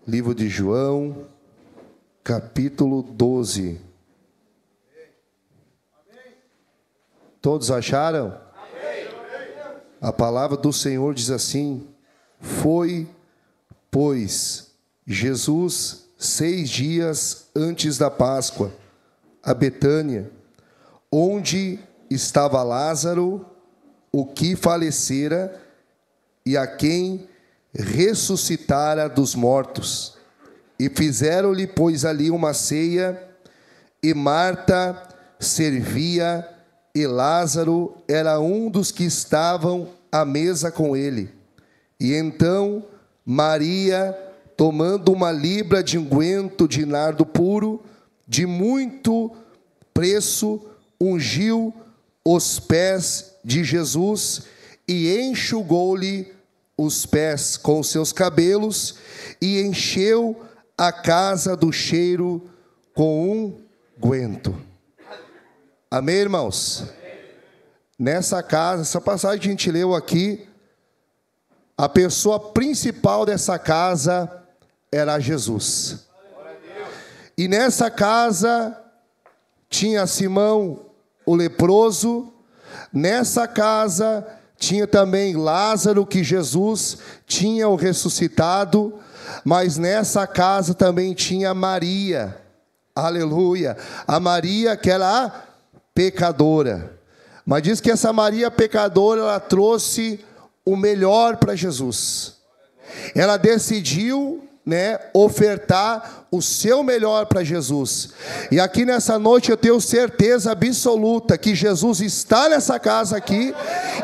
Livro de João, capítulo 12. Todos acharam? A palavra do Senhor diz assim: foi, pois, Jesus 6 dias antes da Páscoa, a Betânia, onde estava Lázaro, o que falecera e a quem ressuscitara dos mortos. E fizeram-lhe, pois, ali uma ceia, e Marta servia, e Lázaro era um dos que estavam à mesa com ele. E então Maria, tomando uma libra de unguento de nardo puro, de muito preço, ungiu os pés de Jesus e enxugou-lhe os pés com os seus cabelos e encheu a casa do cheiro com unguento. Amém, irmãos? Nessa casa, essa passagem que a gente leu aqui, a pessoa principal dessa casa era Jesus. E nessa casa tinha Simão, o leproso. Nessa casa tinha também Lázaro, que Jesus tinha o ressuscitado. Mas nessa casa também tinha Maria. Aleluia. A Maria que era a pecadora. Mas diz que essa Maria pecadora, ela trouxe o melhor para Jesus. Ela decidiu, ofertar o seu melhor para Jesus. E aqui nessa noite eu tenho certeza absoluta que Jesus está nessa casa aqui,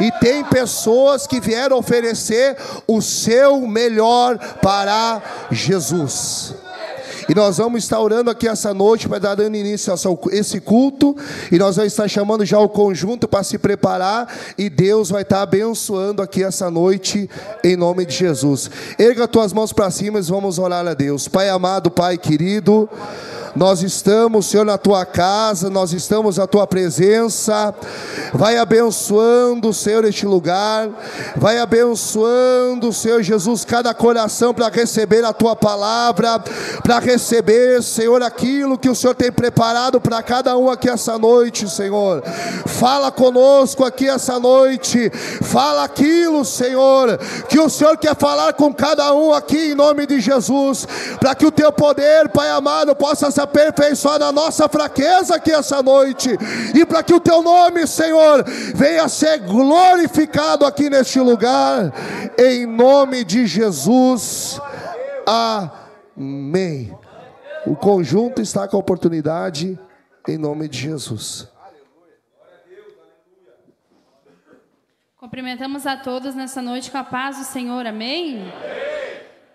e tem pessoas que vieram oferecer o seu melhor para Jesus. E nós vamos estar orando aqui essa noite para dar dando início a esse culto. E nós vamos estar chamando já o conjunto para se preparar. E Deus vai estar abençoando aqui essa noite, em nome de Jesus. Erga tuas mãos para cima e vamos orar a Deus. Pai amado, Pai querido, nós estamos, Senhor, na Tua casa, nós estamos na Tua presença. Vai abençoando, Senhor, este lugar. Vai abençoando, Senhor Jesus, cada coração para receber a Tua palavra, para receber, Senhor, aquilo que o Senhor tem preparado para cada um aqui essa noite, Senhor. Fala conosco aqui essa noite. Fala aquilo, Senhor, que o Senhor quer falar com cada um aqui, em nome de Jesus, para que o Teu poder, Pai amado, possa se aperfeiçoar na nossa fraqueza aqui essa noite, e para que o Teu nome, Senhor, venha ser glorificado aqui neste lugar, em nome de Jesus. Amém. O conjunto está com a oportunidade, em nome de Jesus. Cumprimentamos a todos nessa noite com a paz do Senhor, amém?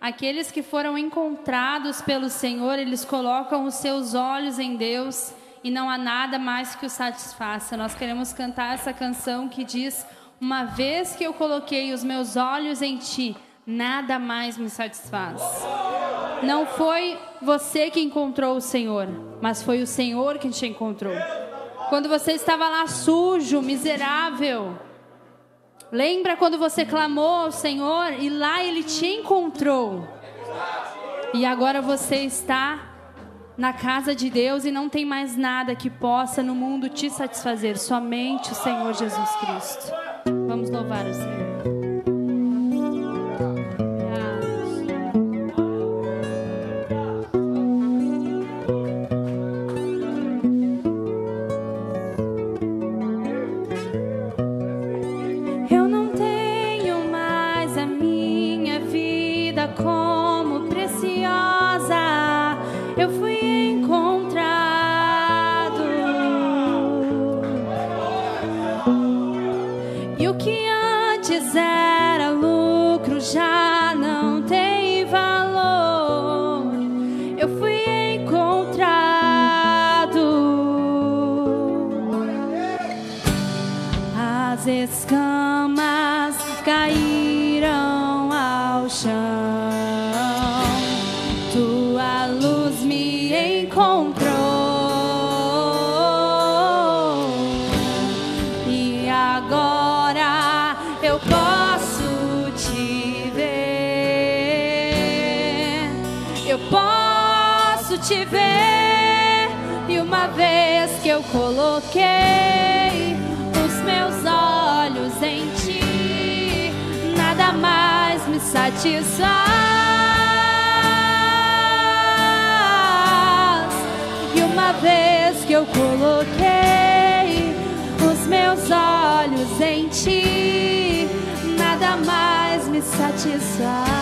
Aqueles que foram encontrados pelo Senhor, eles colocam os seus olhos em Deus e não há nada mais que o satisfaça. Nós queremos cantar essa canção que diz: uma vez que eu coloquei os meus olhos em Ti, nada mais me satisfaz. Não foi você que encontrou o Senhor, mas foi o Senhor que te encontrou. Quando você estava lá sujo, miserável, lembra quando você clamou ao Senhor e lá Ele te encontrou? E agora você está na casa de Deus e não tem mais nada que possa no mundo te satisfazer, somente o Senhor Jesus Cristo. Vamos louvar o Senhor. Como preciosa, eu fui encontrado, e o que antes era lucro já não tem valor. Eu fui encontrado, as escamas caíram ao chão. Tua luz me encontrou, e agora eu posso te ver. te ver, e uma vez que eu coloquei os meus olhos em ti, nada mais me satisfaz. E uma vez que eu coloquei os meus olhos em ti, nada mais me satisfaz.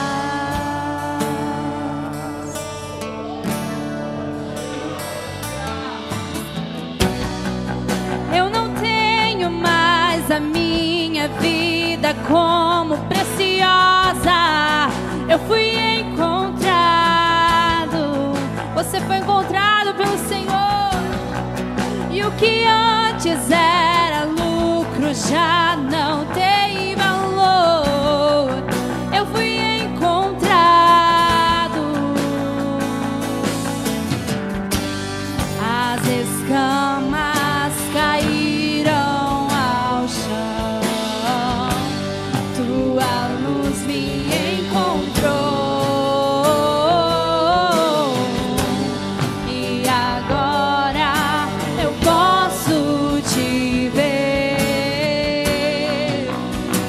Eu não tenho mais a minha vida como preciosa. Eu fui encontrado, você foi encontrado pelo Senhor. E o que antes era lucro já não tem valor. Eu fui encontrado. As escamas caíram ao chão, tua luz me encontrou, e agora eu posso te ver.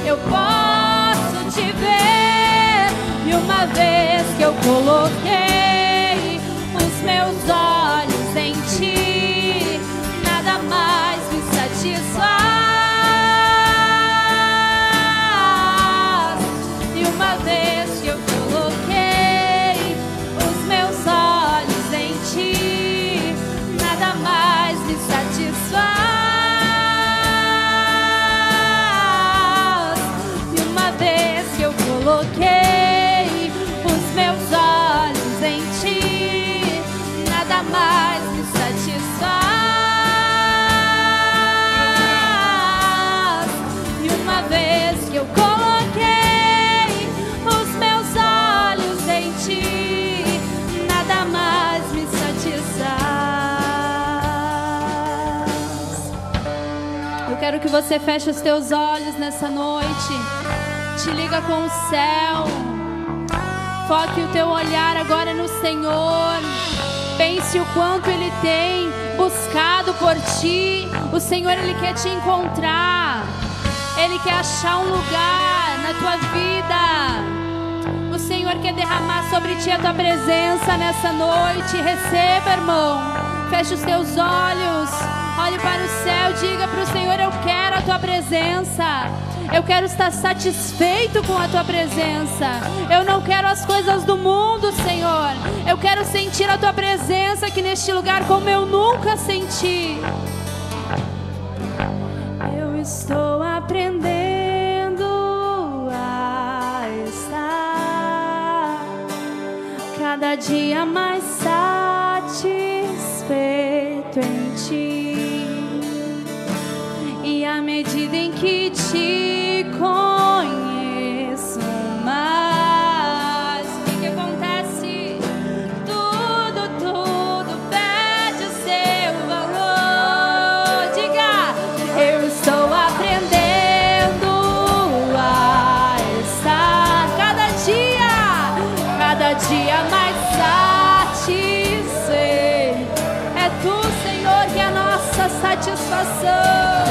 Eu posso te ver. E uma vez que eu coloquei os meus olhos em ti, nada mais me satisfaz. E uma vez que eu coloquei os meus olhos em ti, nada mais me satisfaz. E uma vez que eu coloquei os meus olhos em ti, nada mais me satisfaz. E uma vez que eu coloquei os meus olhos em ti, nada mais me satisfaz. Eu quero que você feche os teus olhos nessa noite. Te liga com o céu. Foque o teu olhar agora no Senhor. Pense o quanto Ele tem buscado por ti. O Senhor, Ele quer te encontrar. Ele quer achar um lugar na tua vida. O Senhor quer derramar sobre ti a tua presença nessa noite. Receba, irmão. Feche os teus olhos. Olhe para o céu. Diga para o Senhor: eu quero a tua presença. Eu quero estar satisfeito com a tua presença. Eu não quero as coisas do mundo, Senhor. Eu quero sentir a tua presença aqui neste lugar como eu nunca senti. Eu estou aprendendo a estar cada dia mais satisfeito em ti. E à medida em que te conheço mais, o que acontece? Tudo perde o seu valor. Diga: eu estou aprendendo a estar cada dia mais satisfeito. É tu, Senhor, que é a nossa satisfação.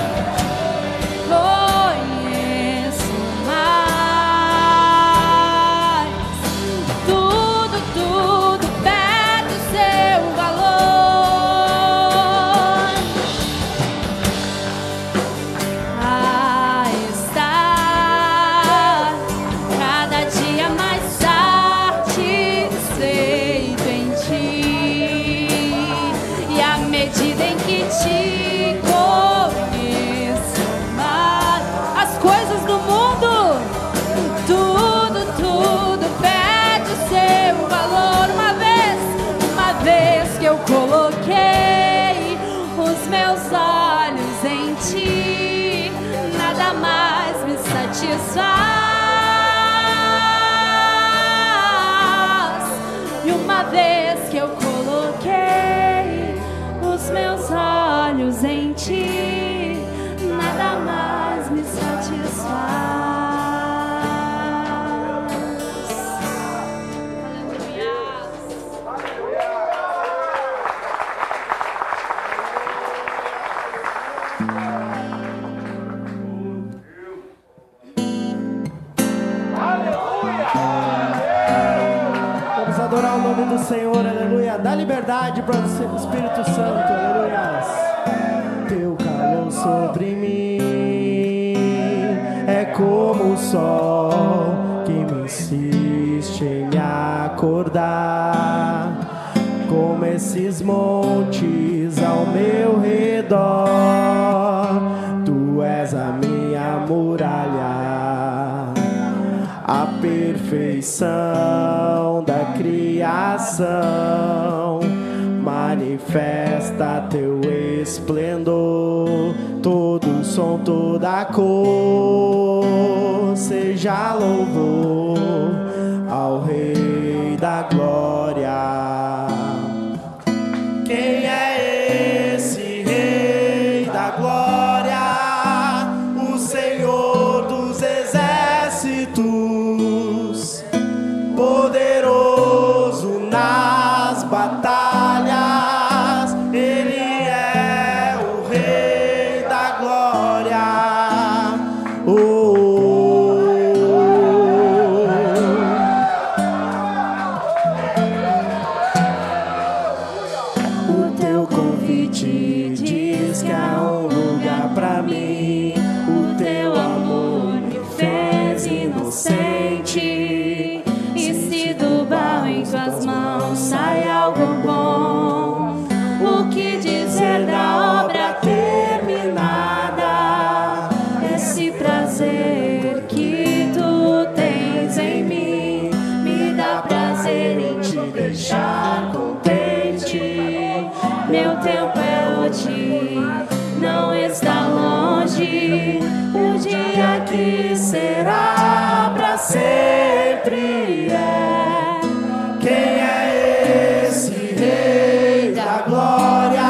Conheço mais. Tudo perde o seu valor. A estar cada dia mais satisfeito em ti. E à medida em que te conheço mais, as coisas do mundo, tudo perde o seu valor. Uma vez que eu coloquei os meus olhos em ti, nada mais me satisfaz. E uma vez que eu coloquei os meus olhos em ti, nada mais me satisfaz. Aleluia. Senhor, aleluia. Dá liberdade para o Espírito Santo, aleluia. Teu calor sobre mim é como o sol que me insiste em me acordar. Como esses montes ao meu redor, tu és a minha muralha, a perfeição da criação. Manifesta teu esplendor, todo som, toda cor. Seja louvor ao Rei da Glória. Quem é esse Rei da Glória? O Senhor dos exércitos, poderoso nas batalhas. Ele é o Rei da Glória. O teu convite diz que há um lugar pra mim. O teu amor me fez inocente. E se do barro em tuas mãos sai algo bom, o que dizer da obra terminada? Esse prazer que tu tens em mim me dá prazer em te deixar contente. Meu tempo é hoje, não está longe. O dia que será pra sempre é. Quem é esse Rei da Glória?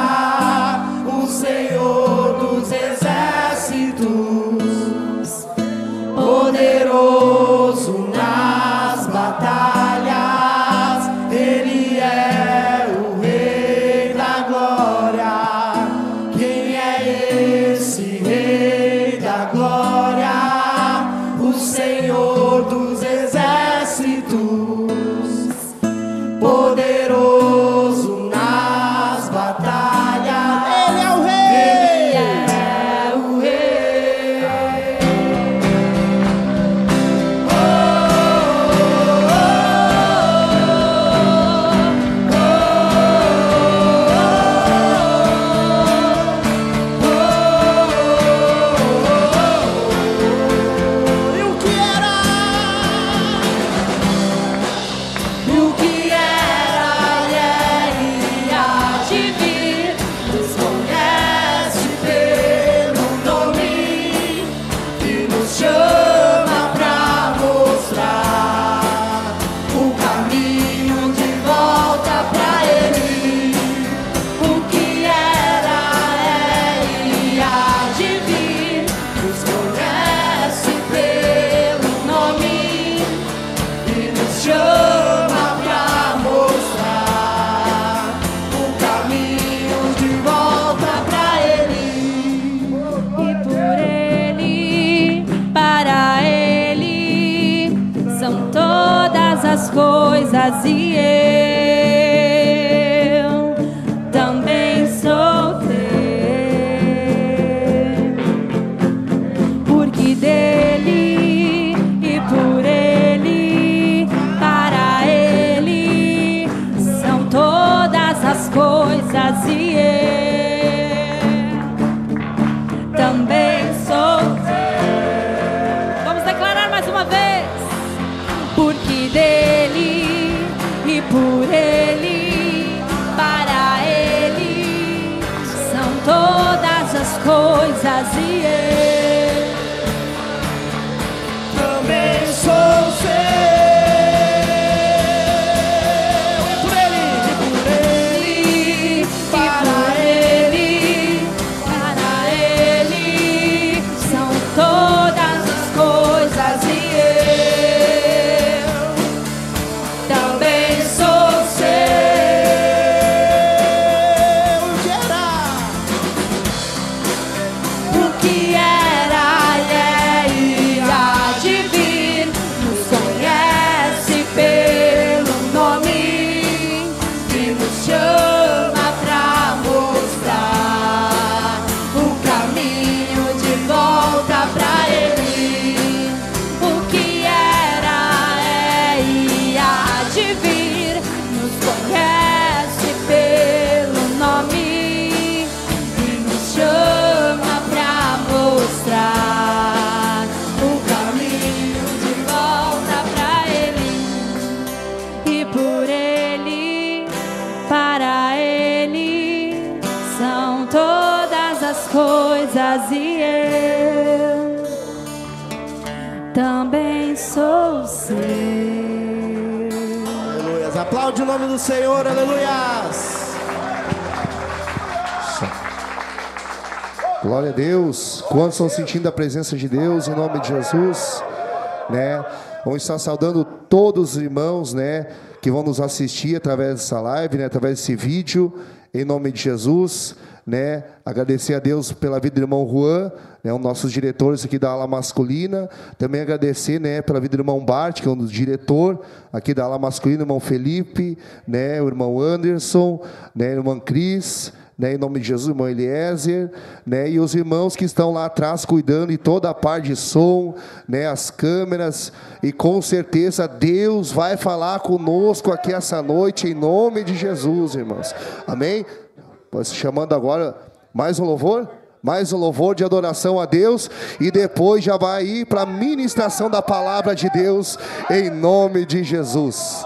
O Senhor dos exércitos, poderoso nas batalhas. Ele é o Rei da Glória. Quem é esse Rei da Glória? O Senhor dos exércitos, poderoso nas batalhas. Ele é o Rei. Ele é o Rei. Oh, oh, E o que era? E o que era e há de vir, Nos conhece pelo nome e nos chama pra mostrar o caminho de volta pra Ele. o que era e há de vir, Nos conhece pelo nome e nos chama pra mostrar o caminho de volta pra Ele. e por Ele, para Ele, são todas as coisas, e eu também sou teu. Porque dele e por Ele, para Ele, são todas as coisas, e eu também sou teu. Vamos declarar mais uma vez. Porque dele e por Ele, para Ele, são todas as coisas, e eu Também sou seu. E por Ele, para Ele, são todas as coisas, e eu também sou seu. O que era? o que é és e eu também sou seu. Aleluia. Aplaude o nome do Senhor, aleluias. Glória a Deus. Quantos estão sentindo a presença de Deus em nome de Jesus, né? Vamos estar saudando todos os irmãos, né, que vão nos assistir através dessa live, né, através desse vídeo, em nome de Jesus, né? Agradecer a Deus pela vida do irmão Juan, né, um dos nossos diretores aqui da ala masculina. Também agradecer, né, pela vida do irmão Bart, que é um dos diretores aqui da ala masculina, o irmão Felipe, né, o irmão Anderson, né, a irmã Cris, né, em nome de Jesus, irmão Eliezer, né, e os irmãos que estão lá atrás cuidando de toda a parte de som, né, as câmeras, e com certeza Deus vai falar conosco aqui essa noite, em nome de Jesus, irmãos. Amém? Chamando agora mais um louvor de adoração a Deus, e depois já vai ir para a ministração da palavra de Deus, em nome de Jesus.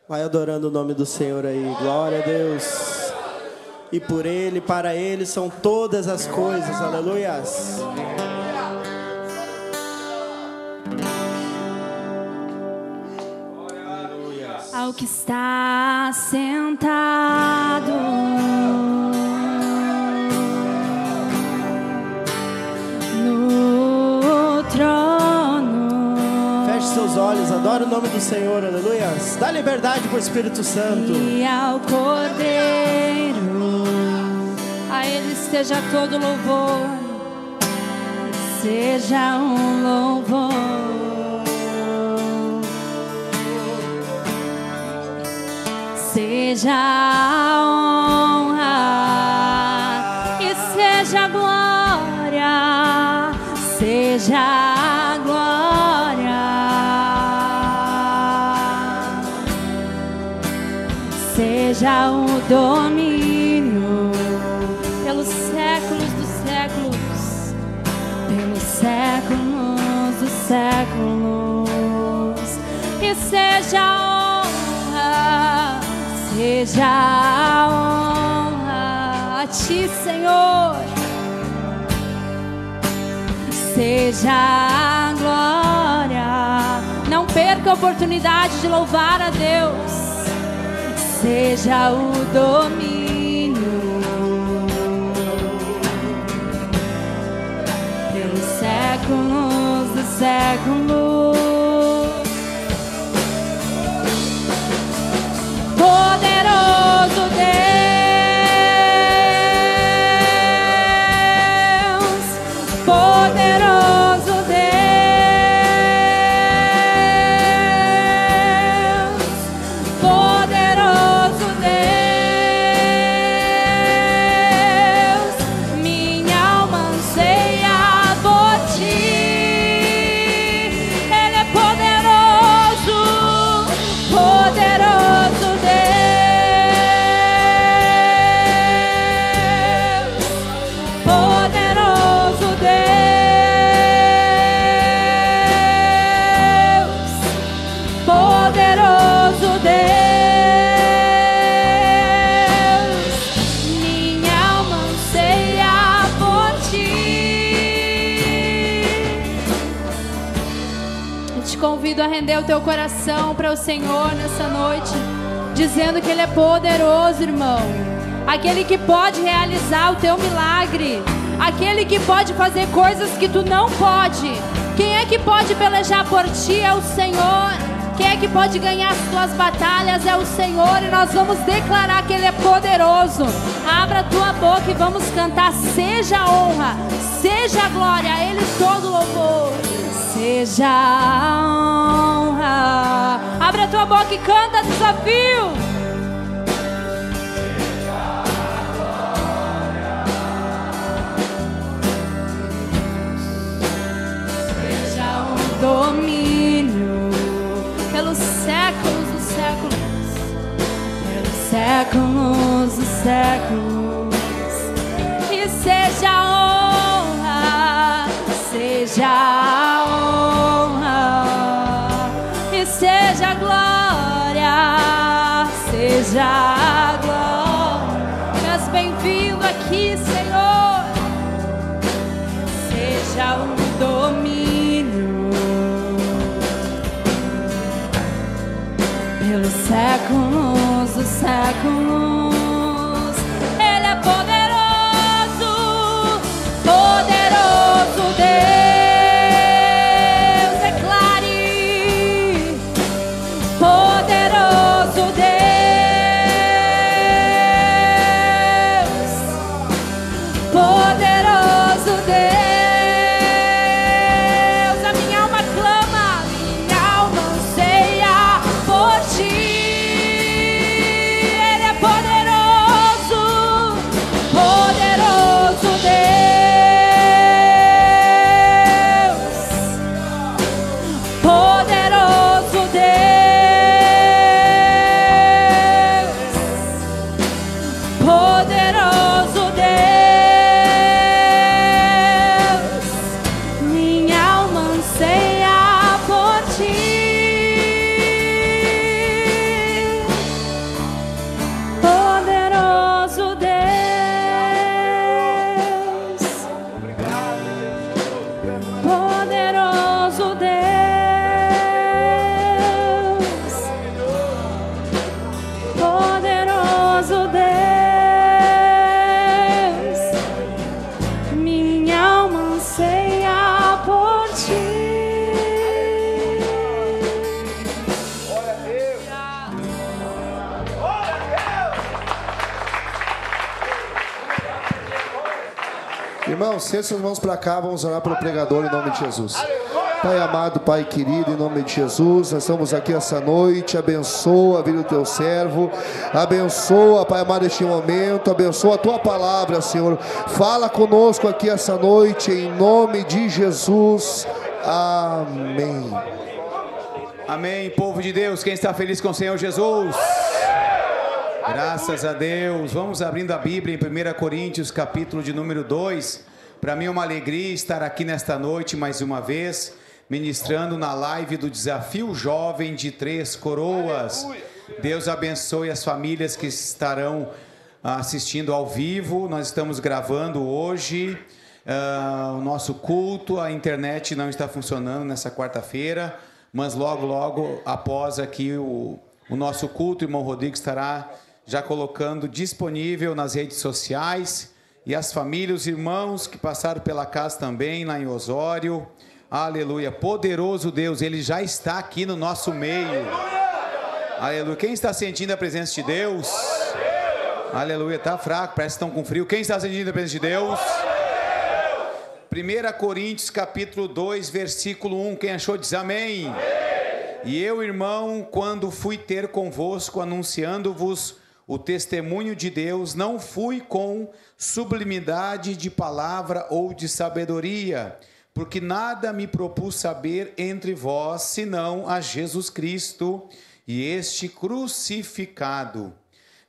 Vai adorando o nome do Senhor aí, glória a Deus. E por Ele, para Ele são todas as coisas, aleluias. Ao que está sentado no trono. Feche seus olhos, adore o nome do Senhor, aleluias. Dá liberdade para o Espírito Santo. E ao Cordeiro, a Ele seja todo louvor, seja um louvor. Seja a honra e seja a glória, seja a glória, seja o domínio pelos séculos dos séculos, pelos séculos dos séculos, e seja a honra, seja a honra a Ti, Senhor, seja a glória. Não perca a oportunidade de louvar a Deus. Seja o domínio pelos séculos dos séculos. Poderoso Deus, poderoso Deus, poderoso Deus, minha alma anseia por Ti. Ele é poderoso, poderoso Deus, poderoso Deus, poderoso Deus, minha alma anseia por Ti. Eu te convido a render o teu coração para o Senhor nessa noite, dizendo que Ele é poderoso, irmão. Aquele que pode realizar o teu milagre, aquele que pode fazer coisas que tu não pode. Quem é que pode pelejar por ti? É o Senhor. Quem é que pode ganhar as tuas batalhas? É o Senhor. E nós vamos declarar que Ele é poderoso. Abra a tua boca e vamos cantar: seja a honra, seja a glória, a Ele todo louvor. Seja a honra. Abre a tua boca e canta, desafio. Seja o domínio pelos séculos dos séculos, pelos séculos dos séculos, e seja a honra, seja a honra e seja a glória, seja a glória. És bem-vindo aqui, Senhor. Seja o domínio pelos séculos dos séculos. Ele é poderoso, poderoso Deus. Declare, poderoso Deus, poderoso Deus. A minha alma clama, minha alma anseia por ti. Ele é poderoso, poderoso Deus, poderoso Deus, poderoso Deus. Minha alma anseia por ti. Poderoso Deus, poderoso Deus, poderoso Deus. Minha alma anseia por ti. Irmãos, sente suas mãos para cá, vamos orar pelo pregador em nome de Jesus. Pai amado, Pai querido, em nome de Jesus, nós estamos aqui essa noite. Abençoa a vida do teu servo, abençoa, Pai amado, este momento, abençoa a tua palavra, Senhor. Fala conosco aqui essa noite, em nome de Jesus. Amém. Amém, povo de Deus, quem está feliz com o Senhor Jesus? Graças a Deus. Vamos abrindo a Bíblia em 1 Coríntios, capítulo de número 2. Para mim é uma alegria estar aqui nesta noite mais uma vez, ministrando na live do Desafio Jovem de Três Coroas. Deus abençoe as famílias que estarão assistindo ao vivo. Nós estamos gravando hoje o nosso culto. A internet não está funcionando nessa quarta-feira, mas logo após aqui o nosso culto, o irmão Rodrigo estará já colocando disponível nas redes sociais. E as famílias, os irmãos que passaram pela casa também, lá em Osório. Aleluia, poderoso Deus, Ele já está aqui no nosso meio. Aleluia, quem está sentindo a presença de Deus? Aleluia, está fraco, parece que estão com frio. Quem está sentindo a presença de Deus? 1 Coríntios capítulo 2, versículo 1, quem achou diz amém. Amém. E eu, irmão, quando fui ter convosco, anunciando-vos o testemunho de Deus, não fui com sublimidade de palavra ou de sabedoria, porque nada me propus saber entre vós, senão a Jesus Cristo e este crucificado.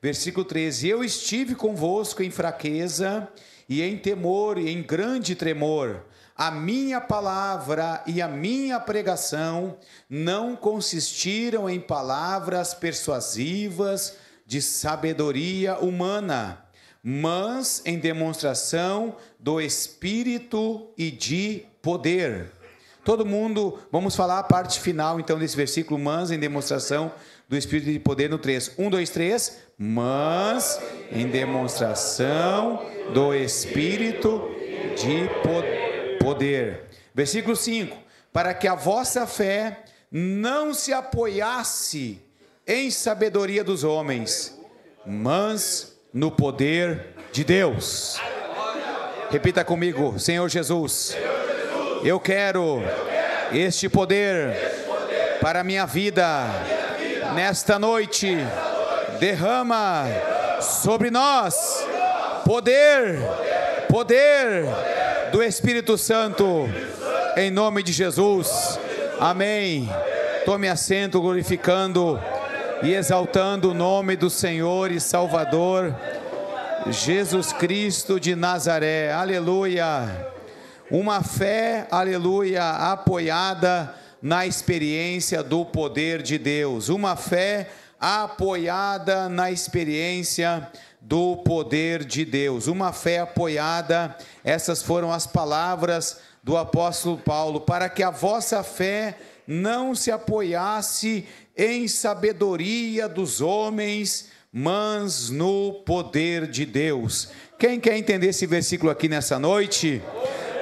Versículo 13, eu estive convosco em fraqueza e em temor e em grande tremor. A minha palavra e a minha pregação não consistiram em palavras persuasivas de sabedoria humana, mas em demonstração do Espírito e de poder. Todo mundo, vamos falar a parte final então desse versículo, mas em demonstração do Espírito e de poder no 3. 1, 2, 3. Mas em demonstração do Espírito de poder. Versículo 5. Para que a vossa fé não se apoiasse em sabedoria dos homens, mas no poder de Deus. Repita comigo, Senhor Jesus, eu quero este poder para a minha vida. Nesta noite, derrama sobre nós poder do Espírito Santo, em nome de Jesus. Amém. Tome assento, glorificando e exaltando o nome do Senhor e Salvador Jesus Cristo de Nazaré. Aleluia. Uma fé, aleluia, apoiada na experiência do poder de Deus. Uma fé apoiada na experiência do poder de Deus. Uma fé apoiada, essas foram as palavras do apóstolo Paulo, para que a vossa fé não se apoiasse em sabedoria dos homens, mas no poder de Deus. Quem quer entender esse versículo aqui nessa noite?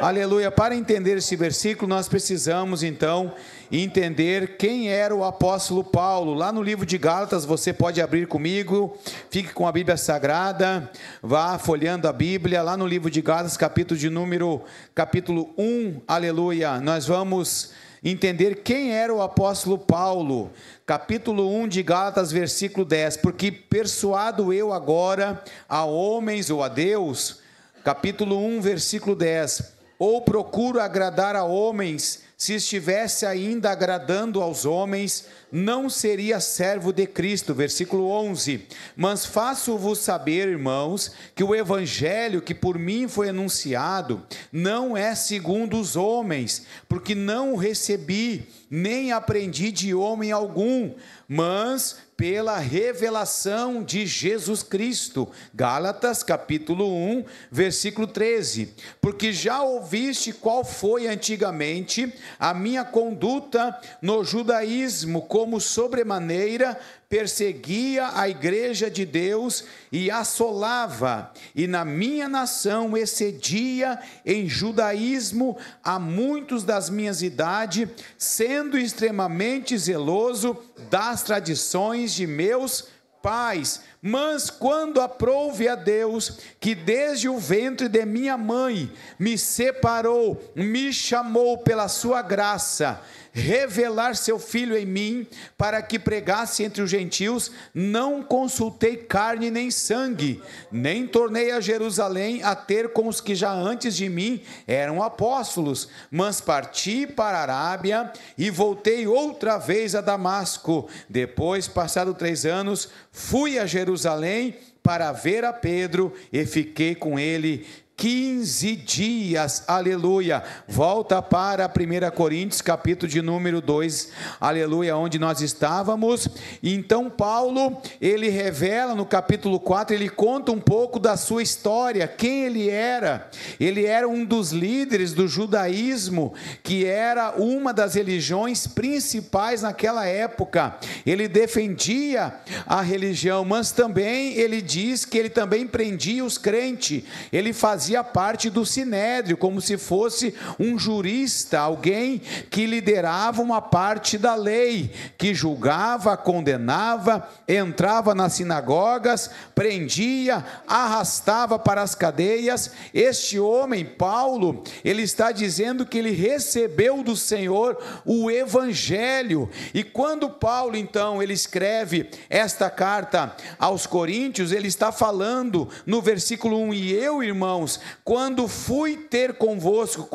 Aleluia. Para entender esse versículo, nós precisamos então entender quem era o apóstolo Paulo. Lá no livro de Gálatas, você pode abrir comigo, fique com a Bíblia Sagrada, vá folheando a Bíblia, lá no livro de Gálatas, capítulo 1, aleluia, nós vamos entender quem era o apóstolo Paulo. Capítulo 1 de Gálatas, versículo 10, porque persuado eu agora a homens ou a Deus, capítulo 1, versículo 10, ou procuro agradar a homens, se estivesse ainda agradando aos homens, não seria servo de Cristo. Versículo 11, mas faço-vos saber, irmãos, que o evangelho que por mim foi anunciado, não é segundo os homens, porque não o recebi, nem aprendi de homem algum, mas pela revelação de Jesus Cristo. Gálatas capítulo 1, versículo 13, porque já ouviste qual foi antigamente a minha conduta no judaísmo, como sobremaneira perseguia a igreja de Deus e assolava, e na minha nação excedia em judaísmo a muitos das minhas idades, sendo extremamente zeloso das tradições de meus pais. Mas quando aprouve a Deus, que desde o ventre de minha mãe me separou, me chamou pela sua graça, revelar seu Filho em mim, para que pregasse entre os gentios, não consultei carne nem sangue, nem tornei a Jerusalém a ter com os que já antes de mim eram apóstolos, mas parti para a Arábia e voltei outra vez a Damasco. Depois, passado 3 anos, fui a Jerusalém para ver a Pedro e fiquei com ele 15 dias, aleluia. Volta para 1 Coríntios, capítulo de número 2, aleluia, onde nós estávamos. Então Paulo, ele revela no capítulo 4, ele conta um pouco da sua história, quem ele era um dos líderes do judaísmo, que era uma das religiões principais naquela época. Ele defendia a religião, mas também ele diz que ele também prendia os crentes, ele fazia parte do sinédrio, como se fosse um jurista, alguém que liderava uma parte da lei, que julgava, condenava, entrava nas sinagogas, prendia, arrastava para as cadeias. Este homem, Paulo, ele está dizendo que ele recebeu do Senhor o evangelho, e quando Paulo, então, ele escreve esta carta aos Coríntios, ele está falando no versículo 1, e eu, irmãos, quando eu fui ter convosco,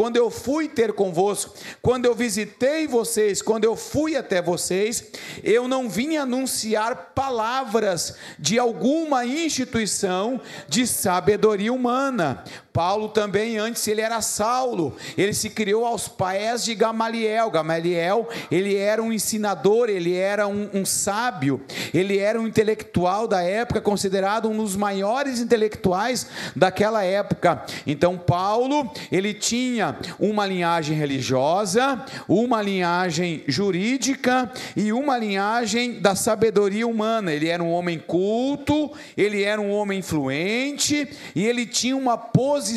quando eu visitei vocês, quando eu fui até vocês, eu não vim anunciar palavras de alguma instituição de sabedoria humana. Paulo também, antes ele era Saulo, ele se criou aos pés de Gamaliel. Gamaliel, ele era um ensinador, ele era um sábio, ele era um intelectual da época, considerado um dos maiores intelectuais daquela época. Então Paulo, ele tinha uma linhagem religiosa, uma linhagem jurídica e uma linhagem da sabedoria humana. Ele era um homem culto, ele era um homem influente e ele tinha uma posição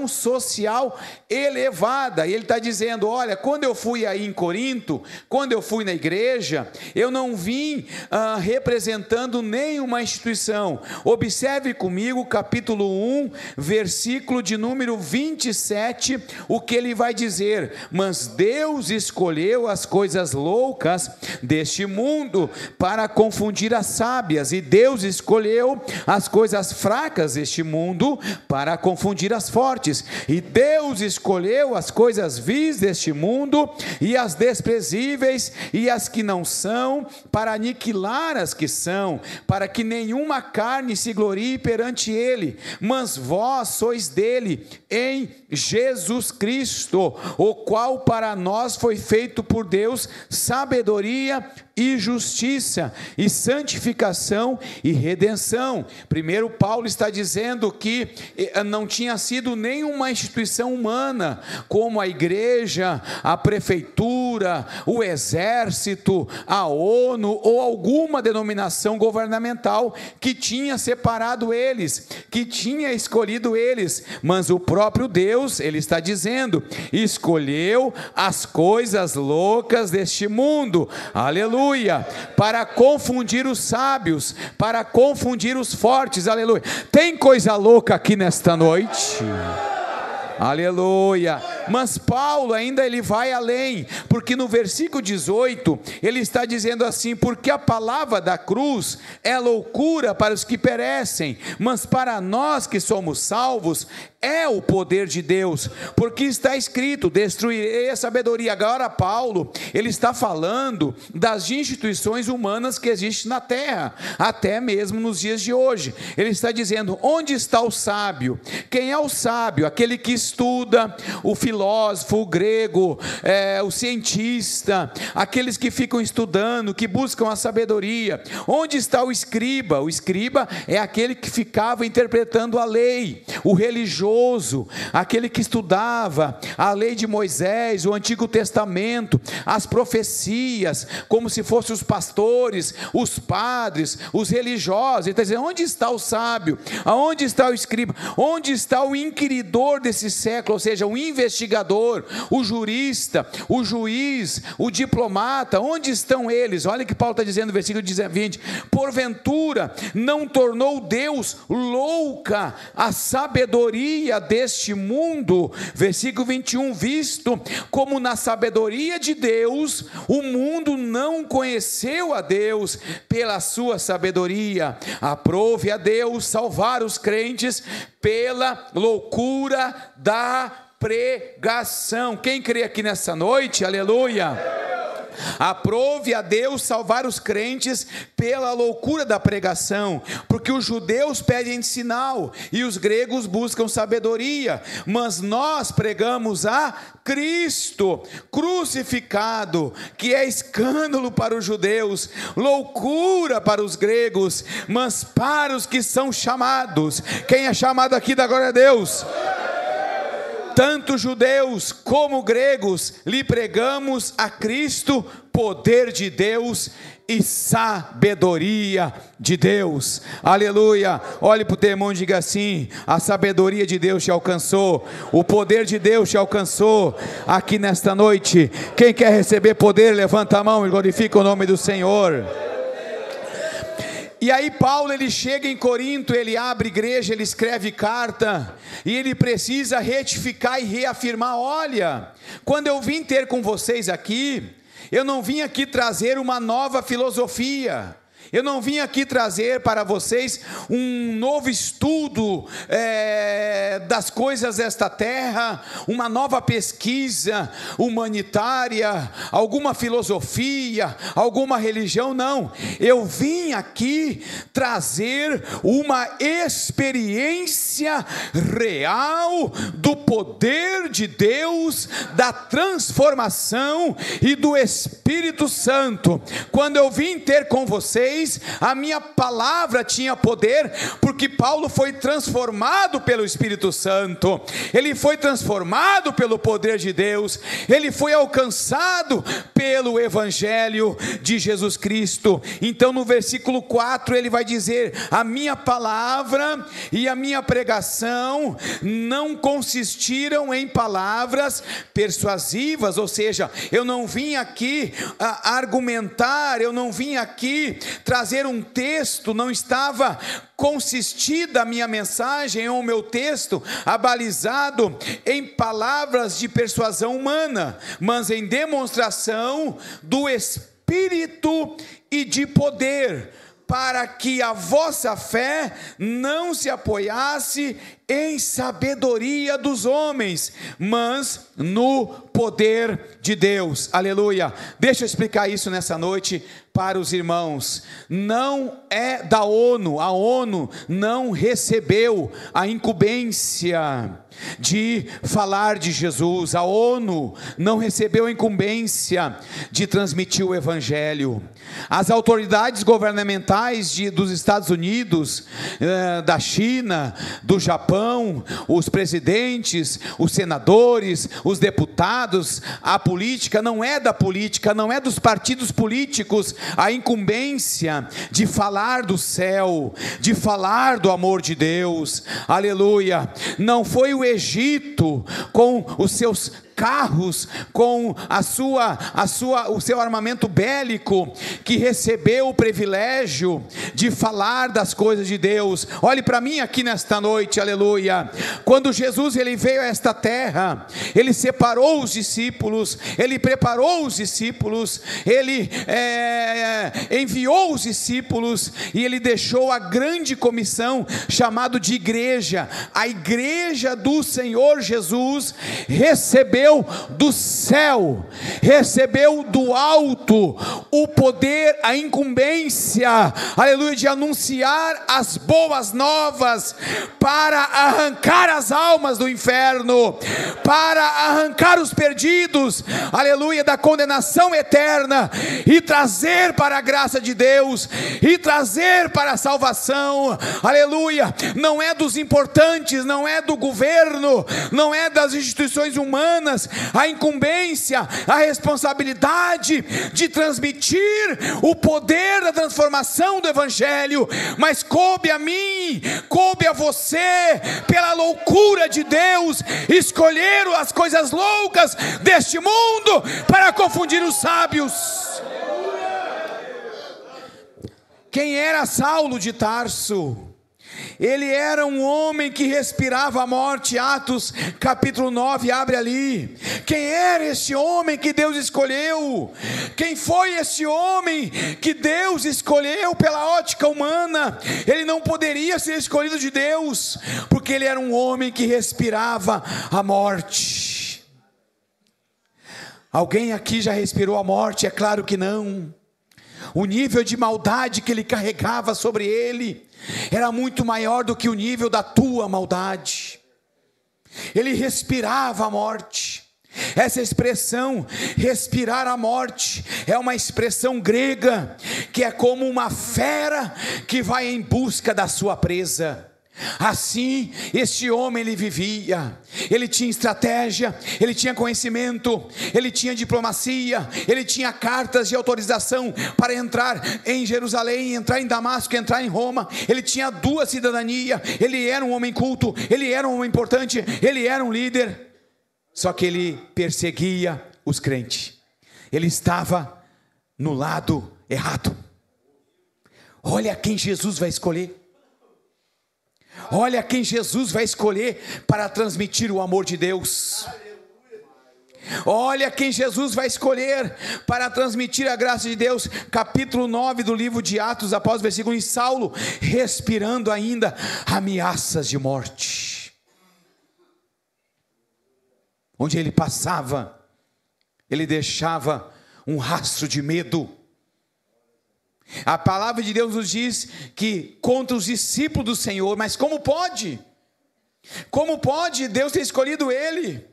social elevada. E ele está dizendo: olha, quando eu fui aí em Corinto, quando eu fui na igreja, eu não vim representando nenhuma instituição. Observe comigo capítulo 1, versículo de número 27, o que ele vai dizer: mas Deus escolheu as coisas loucas deste mundo para confundir as sábias, e Deus escolheu as coisas fracas deste mundo para confundir as coisas fortes, e Deus escolheu as coisas vis deste mundo, e as desprezíveis, e as que não são, para aniquilar as que são, para que nenhuma carne se glorie perante ele, mas vós sois dele, em Jesus Cristo, o qual para nós foi feito por Deus sabedoria e justiça, e santificação e redenção. Primeiro Paulo está dizendo que não tinha sido nenhuma instituição humana, como a igreja, a prefeitura, o exército, a ONU, ou alguma denominação governamental que tinha separado eles, que tinha escolhido eles, mas o próprio Deus, ele está dizendo, escolheu as coisas loucas deste mundo, aleluia, para confundir os sábios, para confundir os fortes, aleluia. Tem coisa louca aqui nesta noite? Aleluia. Mas Paulo ainda ele vai além, porque no versículo 18 ele está dizendo assim: porque a palavra da cruz é loucura para os que perecem, mas para nós que somos salvos é o poder de Deus, porque está escrito: destruirei a sabedoria. Agora Paulo, ele está falando das instituições humanas que existem na terra, até mesmo nos dias de hoje. Ele está dizendo: onde está o sábio? Quem é o sábio? Aquele que estuda, o filósofo, o grego, o cientista, aqueles que ficam estudando, que buscam a sabedoria. Onde está o escriba? O escriba é aquele que ficava interpretando a lei, o religioso, aquele que estudava a lei de Moisés, o Antigo Testamento, as profecias, como se fossem os pastores, os padres, os religiosos. Ele está dizendo: onde está o sábio? Aonde está o escriba? Onde está o inquiridor desse século? Ou seja, o investigador, o jurista, o juiz, o diplomata. Onde estão eles? Olha o que Paulo está dizendo no versículo 20: porventura não tornou Deus louca a sabedoria deste mundo? Versículo 21: visto como na sabedoria de Deus o mundo não conheceu a Deus, pela sua sabedoria aprove a Deus salvar os crentes pela loucura da pregação. Quem crê aqui nessa noite? Aleluia. Aprove a Deus salvar os crentes pela loucura da pregação, porque os judeus pedem sinal e os gregos buscam sabedoria, mas nós pregamos a Cristo crucificado, que é escândalo para os judeus, loucura para os gregos, mas para os que são chamados. Quem é chamado aqui, dá glória a Deus. Tanto judeus como gregos lhe pregamos a Cristo, poder de Deus e sabedoria de Deus. Aleluia. Olhe para o teu irmão e diga assim: a sabedoria de Deus te alcançou, o poder de Deus te alcançou aqui nesta noite. Quem quer receber poder, levanta a mão e glorifica o nome do Senhor. E aí Paulo, ele chega em Corinto, ele abre igreja, ele escreve carta, e ele precisa retificar e reafirmar: olha, quando eu vim ter com vocês aqui, eu não vim aqui trazer uma nova filosofia, eu não vim aqui trazer para vocês um novo estudo das coisas desta terra, uma nova pesquisa humanitária, alguma filosofia, alguma religião. Não, eu vim aqui trazer uma experiência real do poder de Deus, da transformação e do Espírito Santo. Quando eu vim ter com vocês, a minha palavra tinha poder, porque Paulo foi transformado pelo Espírito Santo, ele foi transformado pelo poder de Deus, ele foi alcançado pelo Evangelho de Jesus Cristo. Então no versículo 4 ele vai dizer: a minha palavra e a minha pregação não consistiram em palavras persuasivas, ou seja, eu não vim aqui argumentar, eu não vim aqui trazer um texto, não estava consistida a minha mensagem ou o meu texto abalizado em palavras de persuasão humana, mas em demonstração do Espírito e de poder, para que a vossa fé não se apoiasse em sabedoria dos homens, mas no poder de Deus. Aleluia. Deixa eu explicar isso nessa noite para os irmãos. Não é da ONU, a ONU não recebeu a incumbência de falar de Jesus, a ONU não recebeu a incumbência de transmitir o Evangelho. As autoridades governamentais dos Estados Unidos, da China, do Japão, os presidentes, os senadores, os deputados, a política não é da política, não é dos partidos políticos a incumbência de falar do céu, de falar do amor de Deus. Aleluia. Não foi o Egito com os seus carros, com o seu armamento bélico, que recebeu o privilégio de falar das coisas de Deus. Olhe para mim aqui nesta noite, aleluia. Quando Jesus ele veio a esta terra, ele separou os discípulos, ele preparou os discípulos, ele enviou os discípulos e ele deixou a grande comissão chamada de igreja. A igreja do Senhor Jesus recebeu do céu, recebeu do alto o poder, a incumbência, aleluia, de anunciar as boas novas, para arrancar as almas do inferno, para arrancar os perdidos, aleluia, da condenação eterna, e trazer para a graça de Deus, e trazer para a salvação. Aleluia. Não é dos importantes, não é do governo, não é das instituições humanas a incumbência, a responsabilidade de transmitir o poder da transformação do Evangelho, mas coube a mim, coube a você, pela loucura de Deus, escolher as coisas loucas deste mundo para confundir os sábios. Quem era Saulo de Tarso? Ele era um homem que respirava a morte. Atos capítulo 9, abre ali. Quem era este homem que Deus escolheu? Quem foi este homem que Deus escolheu pela ótica humana? Ele não poderia ser escolhido de Deus, porque ele era um homem que respirava a morte. Alguém aqui já respirou a morte? É claro que não. O nível de maldade que ele carregava sobre ele era muito maior do que o nível da tua maldade. Ele respirava a morte. Essa expressão, respirar a morte, é uma expressão grega, que é como uma fera que vai em busca da sua presa. Assim, este homem ele vivia, ele tinha estratégia, ele tinha conhecimento, ele tinha diplomacia, ele tinha cartas de autorização para entrar em Jerusalém, entrar em Damasco, entrar em Roma. Ele tinha duas cidadanias, ele era um homem culto, ele era um homem importante, ele era um líder. Só que ele perseguia os crentes, ele estava no lado errado. Olha quem Jesus vai escolher. Olha quem Jesus vai escolher para transmitir o amor de Deus. Olha quem Jesus vai escolher para transmitir a graça de Deus. Capítulo 9 do livro de Atos, após o versículo, em Saulo respirando ainda ameaças de morte. Onde ele passava, ele deixava um rastro de medo. A palavra de Deus nos diz que contra os discípulos do Senhor, mas como pode? Como pode Deus ter escolhido ele?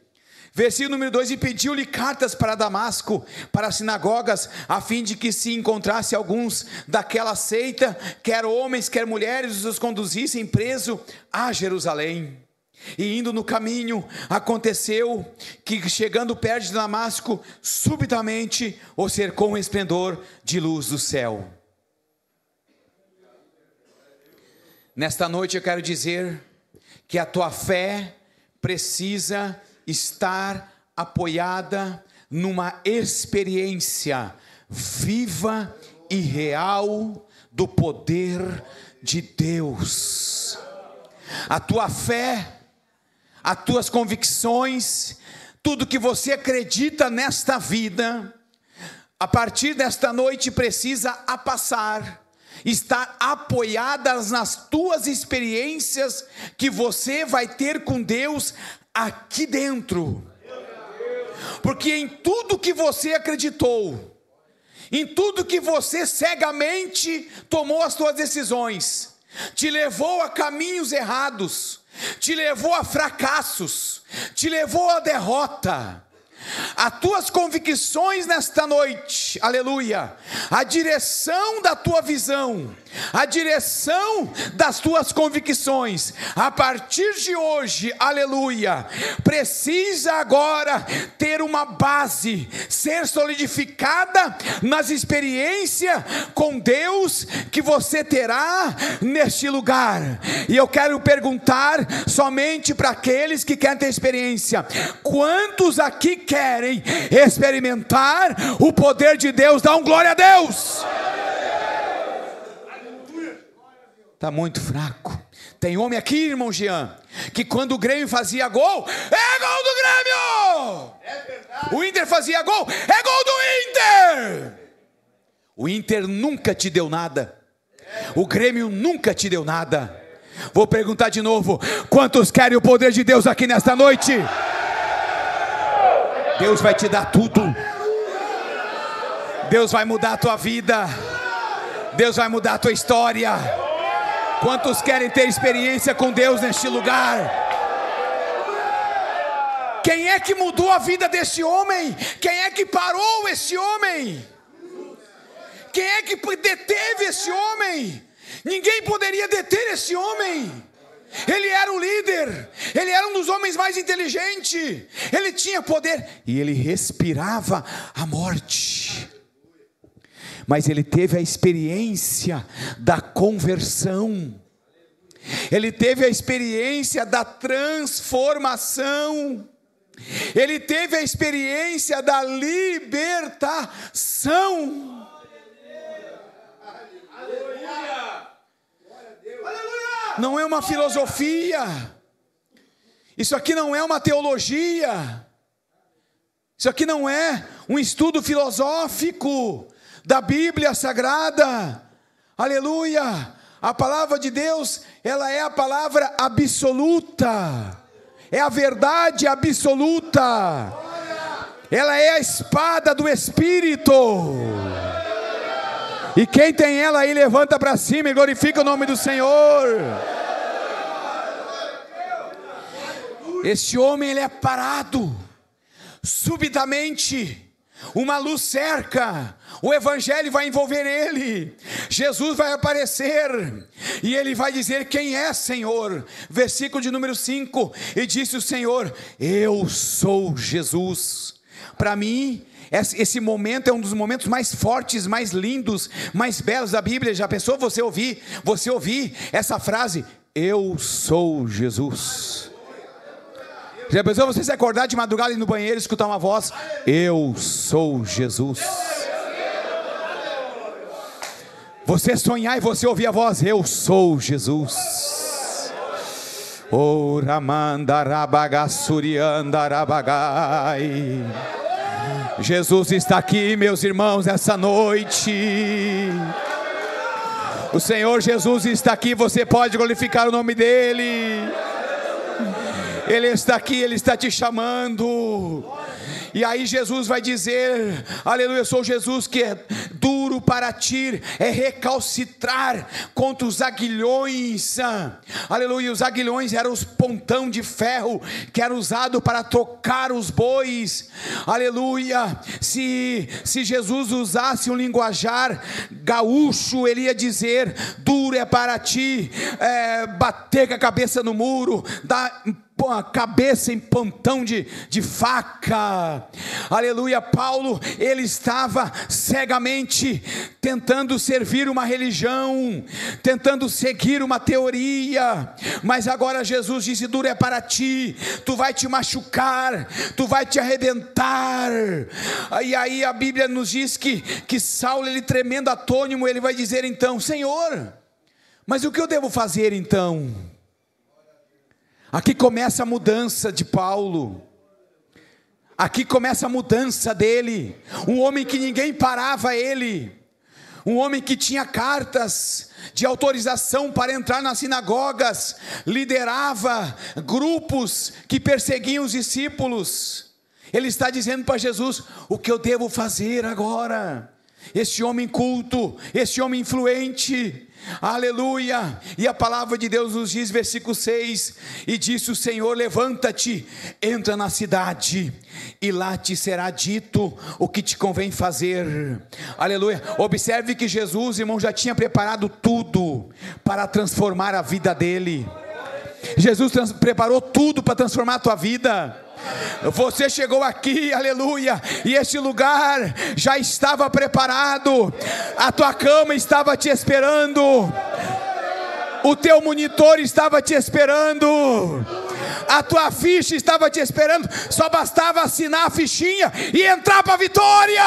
Versículo número 2, e pediu-lhe cartas para Damasco, para as sinagogas, a fim de que se encontrasse alguns daquela seita, quer homens, quer mulheres, os conduzissem preso a Jerusalém. E indo no caminho, aconteceu que, chegando perto de Damasco, subitamente o cercou um esplendor de luz do céu. Nesta noite eu quero dizer que a tua fé precisa estar apoiada numa experiência viva e real do poder de Deus. A tua fé, as tuas convicções, tudo que você acredita nesta vida, a partir desta noite precisa passar. estar apoiadas nas tuas experiências que você vai ter com Deus aqui dentro. Porque em tudo que você acreditou, em tudo que você cegamente tomou as suas decisões, te levou a caminhos errados, te levou a fracassos, te levou à derrota. As tuas convicções nesta noite, aleluia, a direção da tua visão, a direção das tuas convicções, a partir de hoje, aleluia, precisa agora ter uma base, ser solidificada nas experiências com Deus que você terá neste lugar. E eu quero perguntar somente para aqueles que querem ter experiência: quantos aqui querem experimentar o poder de Deus? Dá um glória a Deus. Está muito fraco. Tem homem aqui, irmão Jean, que quando o Grêmio fazia gol, é gol do Grêmio. É verdade. O Inter fazia gol, é gol do Inter. O Inter nunca te deu nada. O Grêmio nunca te deu nada. Vou perguntar de novo: quantos querem o poder de Deus aqui nesta noite? Deus vai te dar tudo. Deus vai mudar a tua vida. Deus vai mudar a tua história. Quantos querem ter experiência com Deus neste lugar? Quem é que mudou a vida desse homem? Quem é que parou esse homem? Quem é que deteve esse homem? Ninguém poderia deter esse homem. Ele era o líder, ele era um dos homens mais inteligentes, ele tinha poder e ele respirava a morte. Mas ele teve a experiência da conversão, ele teve a experiência da transformação, ele teve a experiência da libertação. Não é uma filosofia, isso aqui não é uma teologia, isso aqui não é um estudo filosófico da Bíblia Sagrada, aleluia. A palavra de Deus, ela é a palavra absoluta, é a verdade absoluta, ela é a espada do Espírito. E quem tem ela aí, levanta para cima e glorifica o nome do Senhor. Este homem, ele é parado, subitamente, uma luz cerca, o evangelho vai envolver ele, Jesus vai aparecer, e ele vai dizer: quem é, Senhor? Versículo de número 5, e disse o Senhor: eu sou Jesus. Para mim, esse momento é um dos momentos mais fortes, mais lindos, mais belos da Bíblia. Já pensou você ouvir essa frase: eu sou Jesus? Já pensou você se acordar de madrugada e ir no banheiro e escutar uma voz: eu sou Jesus? Você sonhar e você ouvir a voz: eu sou Jesus. Oramandarabagassuriandarabagai. Jesus está aqui, meus irmãos, essa noite. O Senhor Jesus está aqui, você pode glorificar o nome dEle. Ele está aqui, Ele está te chamando. E aí Jesus vai dizer: aleluia, eu sou Jesus que é duro para ti, é recalcitrar contra os aguilhões. Aleluia, os aguilhões eram os pontão de ferro que era usado para tocar os bois. Aleluia, se Jesus usasse um linguajar gaúcho, ele ia dizer: duro é para ti, bater com a cabeça no muro, dar a cabeça em pontão de faca. Aleluia. Paulo, ele estava cegamente tentando servir uma religião, tentando seguir uma teoria, mas agora Jesus disse: duro é para ti, tu vai te machucar, tu vai te arrebentar. E aí a Bíblia nos diz que Saulo, ele tremendo atônimo, ele vai dizer então: Senhor, mas o que eu devo fazer então? Aqui começa a mudança de Paulo, aqui começa a mudança dele, um homem que ninguém parava ele, um homem que tinha cartas de autorização para entrar nas sinagogas, liderava grupos que perseguiam os discípulos. Ele está dizendo para Jesus: o que eu devo fazer agora? Este homem culto, este homem influente, aleluia. E a palavra de Deus nos diz, versículo 6: e disse o Senhor: levanta-te, entra na cidade, e lá te será dito o que te convém fazer. Aleluia. Observe que Jesus, irmão, já tinha preparado tudo para transformar a vida dele. Jesus preparou tudo para transformar a tua vida. Você chegou aqui, aleluia, e este lugar já estava preparado. A tua cama estava te esperando, o teu monitor estava te esperando, a tua ficha estava te esperando. Só bastava assinar a fichinha e entrar para a vitória.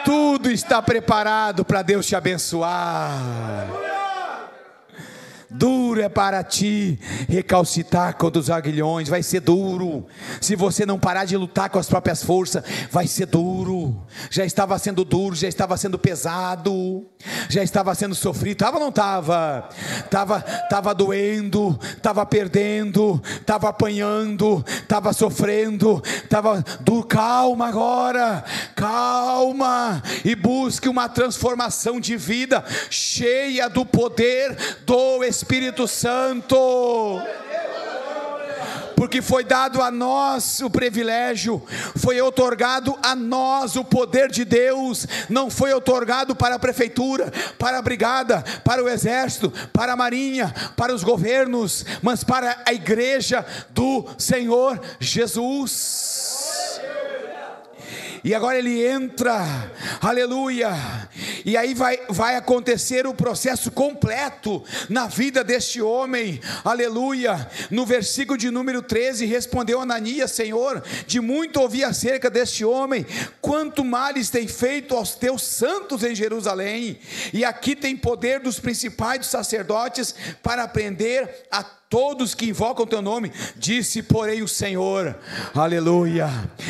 Tudo está preparado para Deus te abençoar. Duro é para ti recalcitar contra os aguilhões. Vai ser duro. Se você não parar de lutar com as próprias forças, vai ser duro. Já estava sendo duro, já estava sendo pesado, já estava sendo sofrido. Estava ou não estava? Estava doendo, estava perdendo, estava apanhando, estava sofrendo, estava duro. Calma agora, calma, e busque uma transformação de vida cheia do poder do Espírito Santo, porque foi dado a nós o privilégio, foi otorgado a nós o poder de Deus. Não foi otorgado para a prefeitura, para a brigada, para o exército, para a marinha, para os governos, mas para a igreja do Senhor Jesus. E agora ele entra, aleluia, e aí vai acontecer o processo completo na vida deste homem, aleluia. No versículo de número 13, respondeu Ananias: Senhor, de muito ouvi acerca deste homem, quanto males tem feito aos teus santos em Jerusalém, e aqui tem poder dos principais dos sacerdotes para prender a todos que invocam o teu nome. Disse, porém, o Senhor, aleluia,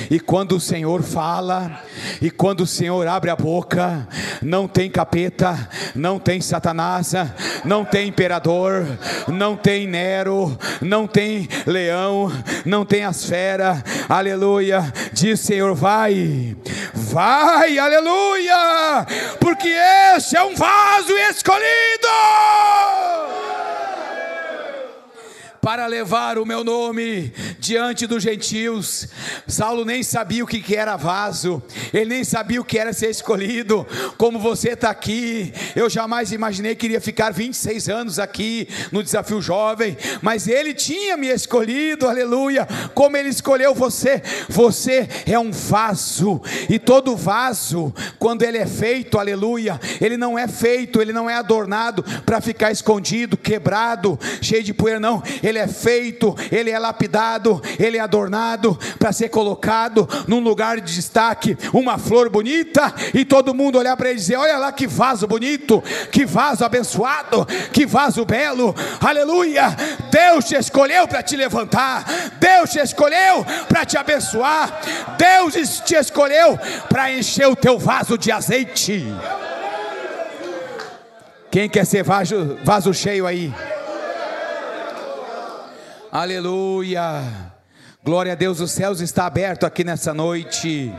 e quando o Senhor fala, e quando o Senhor abre a boca, não tem capeta, não tem Satanás, não tem imperador, não tem Nero, não tem leão, não tem as feras, aleluia. Diz, Senhor, vai, aleluia, porque este é um vaso escolhido para levar o meu nome diante dos gentios. Saulo nem sabia o que era vaso, ele nem sabia o que era ser escolhido. Como você está aqui, eu jamais imaginei que iria ficar 26 anos aqui no Desafio Jovem, mas ele tinha me escolhido, aleluia. Como ele escolheu você? Você é um vaso, e todo vaso, quando ele é feito, aleluia, ele não é feito, ele não é adornado para ficar escondido, quebrado, cheio de poeira, não. Ele é feito, ele é lapidado, ele é adornado para ser colocado num lugar de destaque, uma flor bonita, e todo mundo olhar para ele e dizer: olha lá que vaso bonito, que vaso abençoado, que vaso belo, aleluia. Deus te escolheu para te levantar, Deus te escolheu para te abençoar, Deus te escolheu para encher o teu vaso de azeite. Quem quer ser vaso cheio aí? Aleluia, glória a Deus. Os céus estão abertos aqui nessa noite,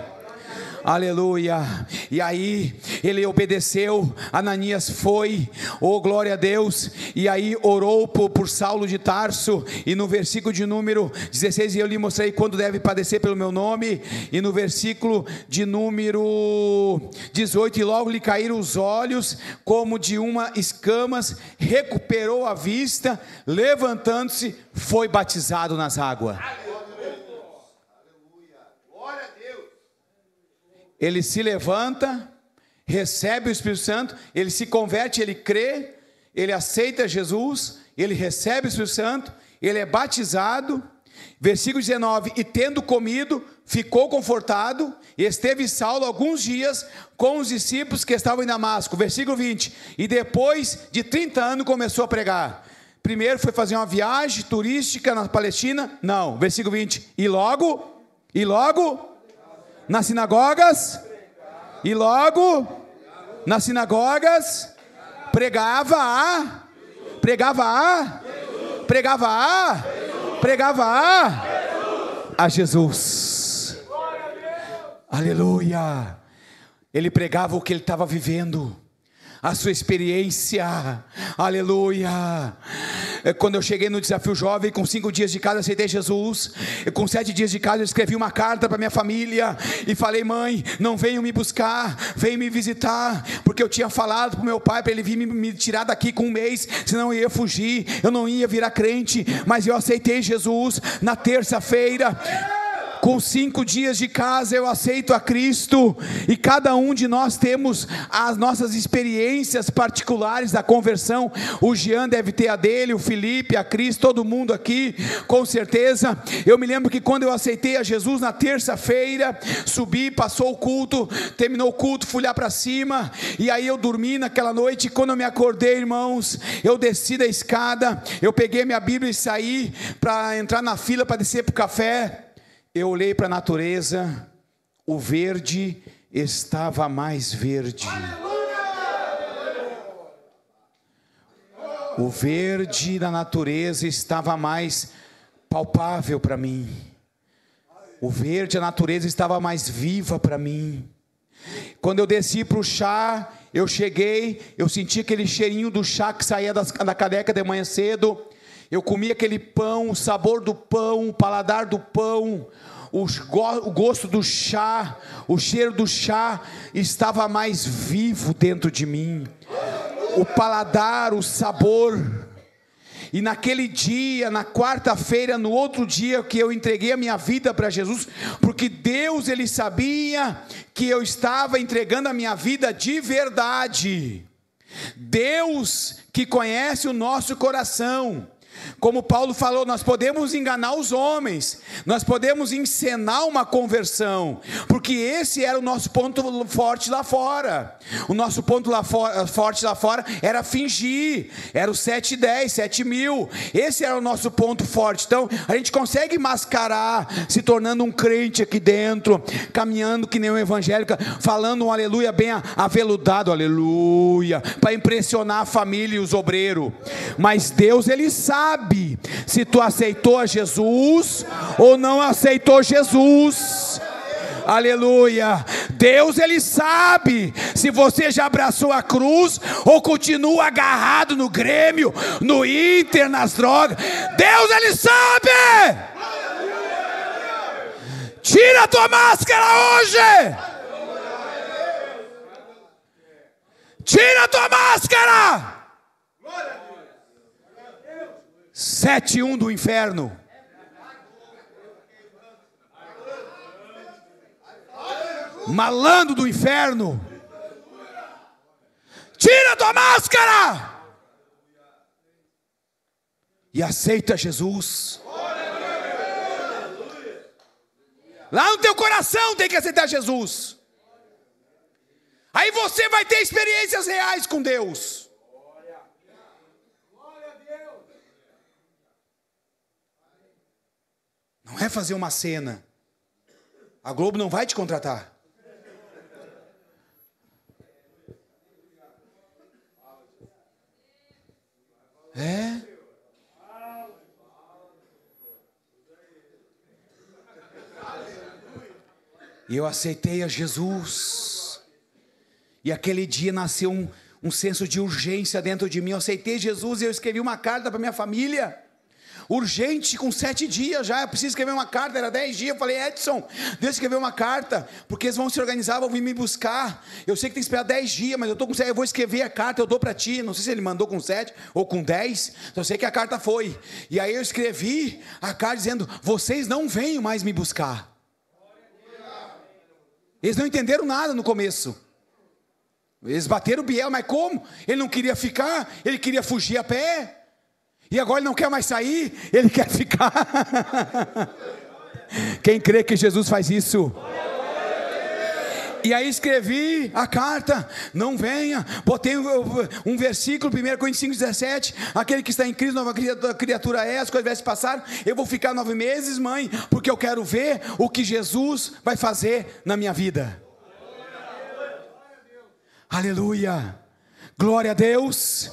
aleluia. E aí ele obedeceu, Ananias foi, oh glória a Deus, e aí orou por Saulo de Tarso. E no versículo de número 16, eu lhe mostrei quando deve padecer pelo meu nome. E no versículo de número 18, e logo lhe caíram os olhos como de uma escamas, recuperou a vista, levantando-se, foi batizado nas águas. Ele se levanta, recebe o Espírito Santo, ele se converte, ele crê, ele aceita Jesus, ele recebe o Espírito Santo, ele é batizado. Versículo 19, e tendo comido, ficou confortado, e esteve Saulo alguns dias com os discípulos que estavam em Damasco. Versículo 20, e depois de 30 anos começou a pregar. Primeiro foi fazer uma viagem turística na Palestina? Não. Versículo 20, e logo nas sinagogas, e logo nas sinagogas pregava a Jesus. Aleluia. Ele pregava o que ele estava vivendo, a sua experiência. Aleluia. Quando eu cheguei no Desafio Jovem, com 5 dias de casa, aceitei Jesus. Com 7 dias de casa, eu escrevi uma carta para minha família e falei: mãe, não venham me buscar, venham me visitar, porque eu tinha falado para o meu pai para ele vir me tirar daqui com 1 mês, senão eu ia fugir, eu não ia virar crente. Mas eu aceitei Jesus na terça-feira. Com 5 dias de casa eu aceito a Cristo, e cada um de nós temos as nossas experiências particulares da conversão. O Jean deve ter a dele, o Felipe, a Cris, todo mundo aqui, com certeza. Eu me lembro que quando eu aceitei a Jesus na terça-feira, subi, passou o culto, terminou o culto, fui lá para cima, e aí eu dormi naquela noite. Quando eu me acordei, irmãos, eu desci da escada, eu peguei minha Bíblia e saí para entrar na fila para descer para o café. Eu olhei para a natureza, o verde estava mais verde. O verde da natureza estava mais palpável para mim. O verde da natureza estava mais viva para mim. Quando eu desci para o chá, eu cheguei, eu senti aquele cheirinho do chá que saía da caneca de manhã cedo. Eu comi aquele pão, o sabor do pão, o paladar do pão, o gosto do chá, o cheiro do chá estava mais vivo dentro de mim. O paladar, o sabor. E naquele dia, na quarta-feira, no outro dia que eu entreguei a minha vida para Jesus, porque Deus, Ele sabia que eu estava entregando a minha vida de verdade. Deus que conhece o nosso coração. Como Paulo falou, nós podemos enganar os homens, nós podemos encenar uma conversão, porque esse era o nosso ponto forte lá fora. O nosso ponto forte lá fora era fingir, era o 710, 7.000, esse era o nosso ponto forte. Então a gente consegue mascarar, se tornando um crente aqui dentro, caminhando que nem um evangélico, falando um aleluia bem aveludado, aleluia, para impressionar a família e os obreiros. Mas Deus, Ele sabe se tu aceitou a Jesus ou não aceitou Jesus. Aleluia. Deus, Ele sabe se você já abraçou a cruz ou continua agarrado no Grêmio, no Inter, nas drogas. Deus, Ele sabe. Tira a tua máscara hoje. Tira a tua máscara. 7:1 do inferno. Malandro do inferno. Tira a tua máscara e aceita Jesus. Lá no teu coração tem que aceitar Jesus. Aí você vai ter experiências reais com Deus. Não é fazer uma cena. A Globo não vai te contratar. É. E eu aceitei a Jesus. E aquele dia nasceu um senso de urgência dentro de mim. Eu aceitei Jesus e eu escrevi uma carta para minha família. Urgente, com 7 dias já, eu preciso escrever uma carta, era 10 dias, eu falei: Edson, Deus escreveu uma carta, porque eles vão se organizar, vão vir me buscar, eu sei que tem que esperar 10 dias, mas eu estou com 7, eu vou escrever a carta, eu dou para ti, não sei se ele mandou com 7 ou com 10, eu sei que a carta foi, e aí eu escrevi a carta dizendo: vocês não venham mais me buscar. Eles não entenderam nada no começo, eles bateram o biel, mas como? Ele não queria ficar, ele queria fugir a pé. E agora ele não quer mais sair, ele quer ficar. Quem crê que Jesus faz isso? E aí escrevi a carta, não venha. Botei um versículo, 1 Coríntios 5,17, aquele que está em Cristo, nova criatura é, as coisas velhas passaram. Eu vou ficar 9 meses, mãe, porque eu quero ver o que Jesus vai fazer na minha vida. Aleluia, glória a Deus.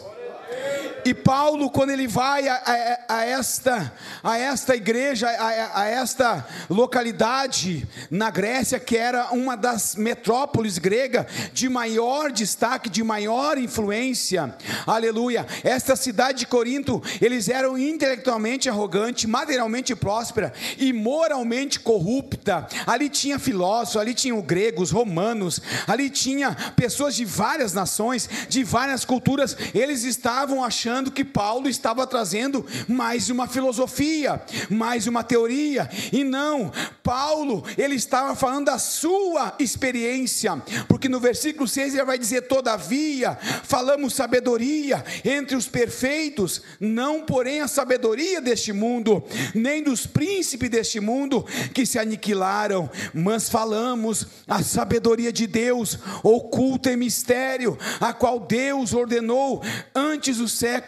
E Paulo, quando ele vai a esta igreja, a esta localidade na Grécia, que era uma das metrópoles gregas de maior destaque, de maior influência, aleluia, esta cidade de Corinto, eles eram intelectualmente arrogantes, materialmente próspera e moralmente corrupta. Ali tinha filósofos, ali tinham gregos, romanos, ali tinha pessoas de várias nações, de várias culturas. Eles estavam achando que Paulo estava trazendo mais uma filosofia, mais uma teoria, e não, Paulo, ele estava falando da sua experiência, porque no versículo 6 ele vai dizer: todavia, falamos sabedoria entre os perfeitos, não porém a sabedoria deste mundo, nem dos príncipes deste mundo que se aniquilaram, mas falamos a sabedoria de Deus, oculta em mistério, a qual Deus ordenou antes dos séculos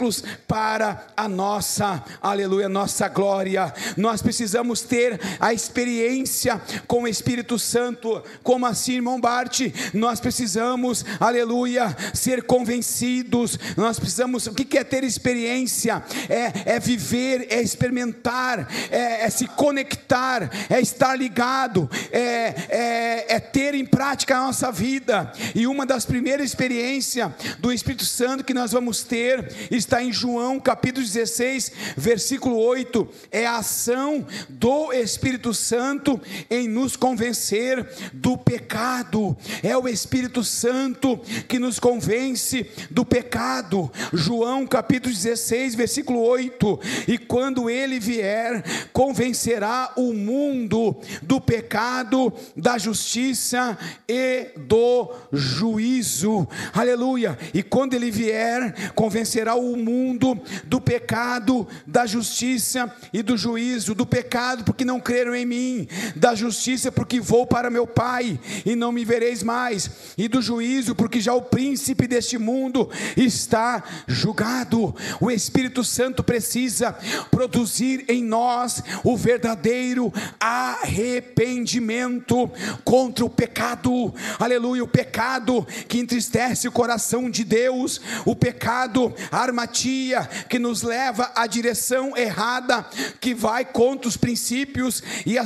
para a nossa, aleluia, nossa glória. Nós precisamos ter a experiência com o Espírito Santo. Como assim, irmão Bart? Nós precisamos, aleluia, ser convencidos. Nós precisamos, o que é ter experiência? É viver, é experimentar, é se conectar, é estar ligado, é ter em prática a nossa vida. E uma das primeiras experiências do Espírito Santo que nós vamos ter está em João capítulo 16, versículo 8, é a ação do Espírito Santo em nos convencer do pecado. É o Espírito Santo que nos convence do pecado. João capítulo 16, versículo 8, e quando ele vier, convencerá o mundo do pecado, da justiça e do juízo. Aleluia. E quando ele vier, convencerá o mundo do pecado, da justiça e do juízo. Do pecado, porque não creram em mim; da justiça, porque vou para meu Pai e não me vereis mais; e do juízo, porque já o príncipe deste mundo está julgado. O Espírito Santo precisa produzir em nós o verdadeiro arrependimento contra o pecado. Aleluia. O pecado que entristece o coração de Deus, o pecado, a armadilha que nos leva à direção errada, que vai contra os princípios e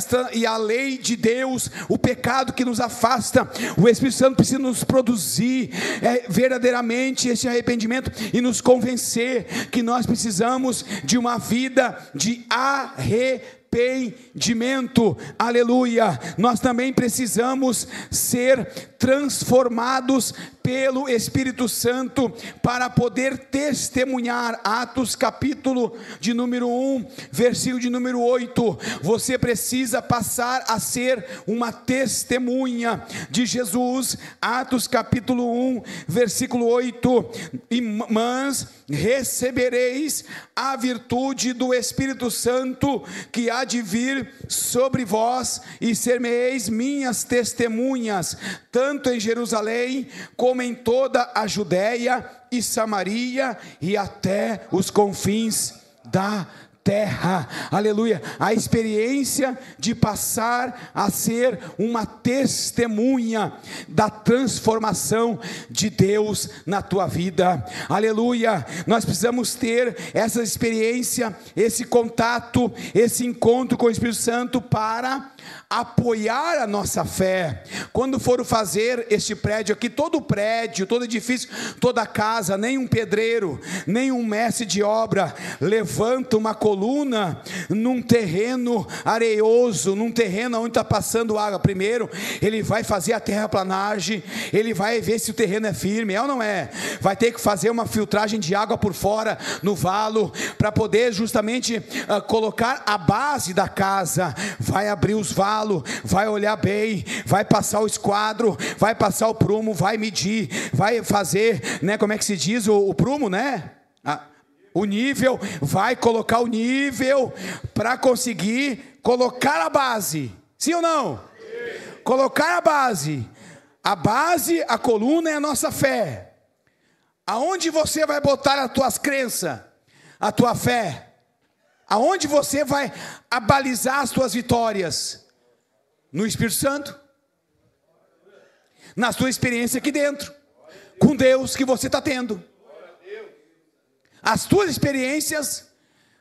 a lei de Deus, o pecado que nos afasta. O Espírito Santo precisa nos produzir verdadeiramente esse arrependimento e nos convencer que nós precisamos de uma vida de arrependimento. Aleluia. Nós também precisamos ser transformados pelo Espírito Santo para poder testemunhar. Atos capítulo de número 1, versículo de número 8, você precisa passar a ser uma testemunha de Jesus. Atos capítulo 1, versículo 8, mas recebereis a virtude do Espírito Santo que há de vir sobre vós, e ser-me-eis minhas testemunhas, tanto em Jerusalém como em toda a Judéia e Samaria e até os confins da terra. Aleluia. A experiência de passar a ser uma testemunha da transformação de Deus na tua vida. Aleluia. Nós precisamos ter essa experiência, esse contato, esse encontro com o Espírito Santo para apoiar a nossa fé. Quando for fazer este prédio aqui, todo prédio, todo edifício, toda casa, nem um pedreiro, nem um mestre de obra levanta uma coluna num terreno areioso, num terreno onde está passando água. Primeiro ele vai fazer a terraplanagem, ele vai ver se o terreno é firme, é ou não é? Vai ter que fazer uma filtragem de água por fora no valo, para poder justamente colocar a base da casa. Vai abrir os valos, vai olhar bem, vai passar o esquadro, vai passar o prumo, vai medir, vai fazer, né, como é que se diz o prumo, né? O nível, vai colocar o nível para conseguir colocar a base. Sim ou não? Sim. Colocar a base. A base, a coluna é a nossa fé. Aonde você vai botar as tuas crenças, a tua fé? Aonde você vai abalizar as tuas vitórias? No Espírito Santo. Na sua experiência aqui dentro, com Deus que você está tendo. As tuas experiências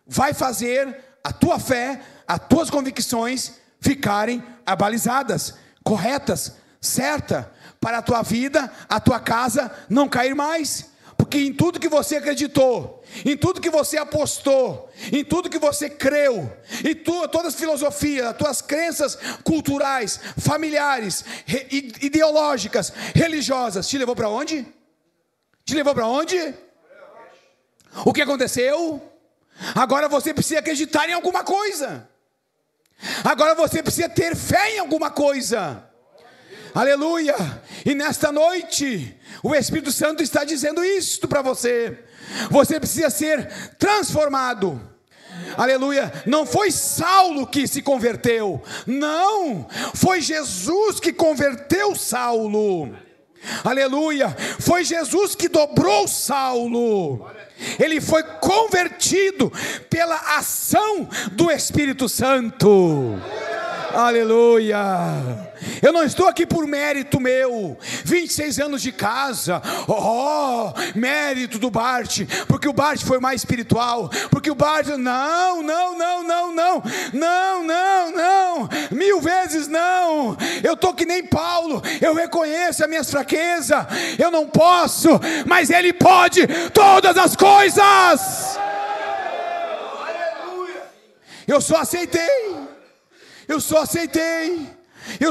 vai fazer a tua fé, as tuas convicções ficarem abalizadas, corretas, certas, para a tua vida, a tua casa não cair mais. Porque em tudo que você acreditou, em tudo que você apostou, em tudo que você creu, em todas as filosofias, as tuas crenças culturais, familiares, ideológicas, religiosas, te levou para onde? Te levou para onde? O que aconteceu? Agora você precisa acreditar em alguma coisa. Agora você precisa ter fé em alguma coisa. Aleluia! E nesta noite, o Espírito Santo está dizendo isto para você. Você precisa ser transformado. Aleluia! Não foi Saulo que se converteu. Não! Foi Jesus que converteu Saulo. Aleluia! Foi Jesus que dobrou Saulo. Ele foi convertido pela ação do Espírito Santo. Aleluia! Eu não estou aqui por mérito meu. 26 anos de casa. Mérito do Bart. Porque o Bart foi mais espiritual. Porque o Bart... Não. 1000 vezes não. Eu estou que nem Paulo. Eu reconheço as minhas fraquezas. Eu não posso. Mas Ele pode todas as coisas. Eu só aceitei. Eu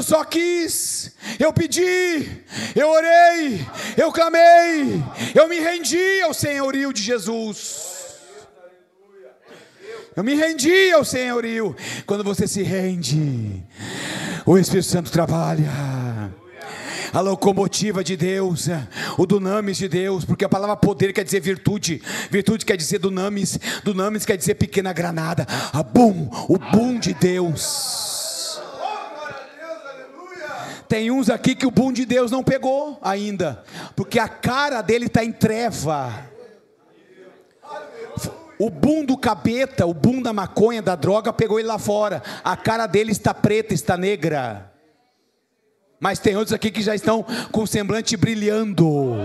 só quis, eu pedi, eu orei, eu clamei, eu me rendi ao senhorio de Jesus. Eu me rendi ao senhorio. Quando você se rende, o Espírito Santo trabalha. A locomotiva de Deus, o dunamis de Deus, porque a palavra poder quer dizer virtude, virtude quer dizer dunamis, dunamis quer dizer pequena granada, o boom de Deus. Tem uns aqui que o boom de Deus não pegou ainda, porque a cara dele está em treva. O boom do capeta, o boom da maconha, da droga, pegou ele lá fora. A cara dele está preta, está negra. Mas tem outros aqui que já estão com o semblante brilhando.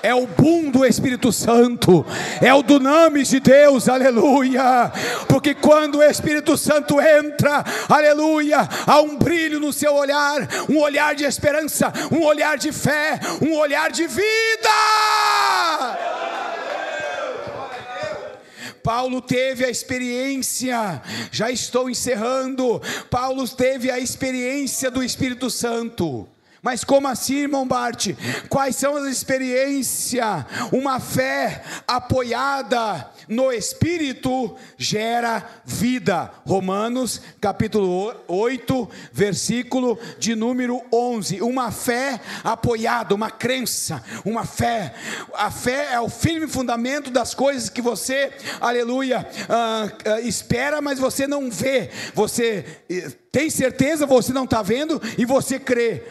É o boom do Espírito Santo. É o dunamis de Deus, aleluia. Porque quando o Espírito Santo entra, aleluia, há um brilho no seu olhar. Um olhar de esperança, um olhar de fé, um olhar de vida. Paulo teve a experiência, já estou encerrando. Paulo teve a experiência do Espírito Santo. Mas como assim, irmão Bart? Quais são as experiências? Uma fé apoiada no Espírito gera vida. Romanos capítulo 8, versículo de número 11. Uma fé apoiada, uma crença, uma fé. A fé é o firme fundamento das coisas que você, aleluia, espera, mas você não vê. Você tem certeza, você não está vendo e você crê.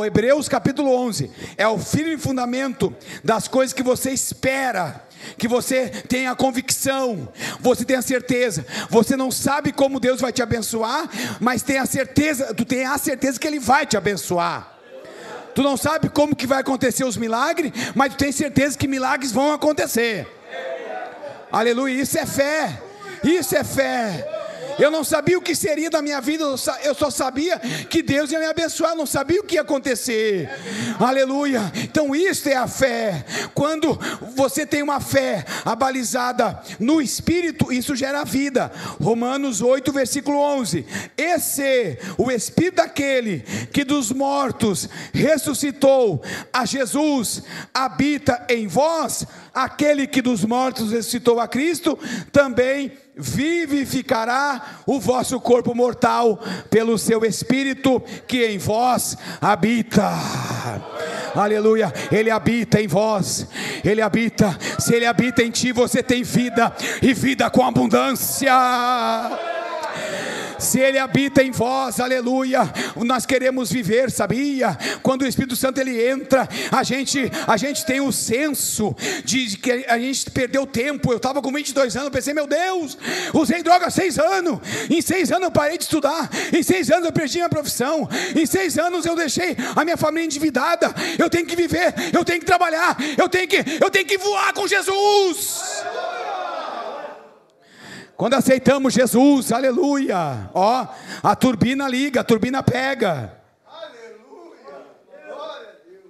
Hebreus capítulo 11 é o firme fundamento das coisas que você espera, que você tem a convicção, você tem a certeza. Você não sabe como Deus vai te abençoar, mas tem a certeza, tu tem a certeza que Ele vai te abençoar. Tu não sabe como que vai acontecer os milagres, mas tu tem certeza que milagres vão acontecer. Aleluia, isso é fé. Isso é fé. Eu não sabia o que seria da minha vida, eu só sabia que Deus ia me abençoar, eu não sabia o que ia acontecer. Aleluia. Então isso é a fé. Quando você tem uma fé abalizada no Espírito, isso gera vida. Romanos 8, versículo 11. O Espírito daquele que dos mortos ressuscitou a Jesus habita em vós. Aquele que dos mortos ressuscitou a Cristo também vivificará o vosso corpo mortal pelo seu Espírito que em vós habita. Aleluia, Ele habita em vós. Ele habita. Se Ele habita em ti, você tem vida, e vida com abundância. Se Ele habita em vós, aleluia, nós queremos viver, sabia? Quando o Espírito Santo ele entra, a gente tem o senso de que a gente perdeu tempo. Eu estava com 22 anos, pensei, meu Deus, usei droga há 6 anos, em 6 anos eu parei de estudar, em 6 anos eu perdi minha profissão, em 6 anos eu deixei a minha família endividada. Eu tenho que viver, eu tenho que trabalhar, eu tenho que voar com Jesus. Quando aceitamos Jesus, aleluia, ó, a turbina liga, a turbina pega. Aleluia, glória a Deus.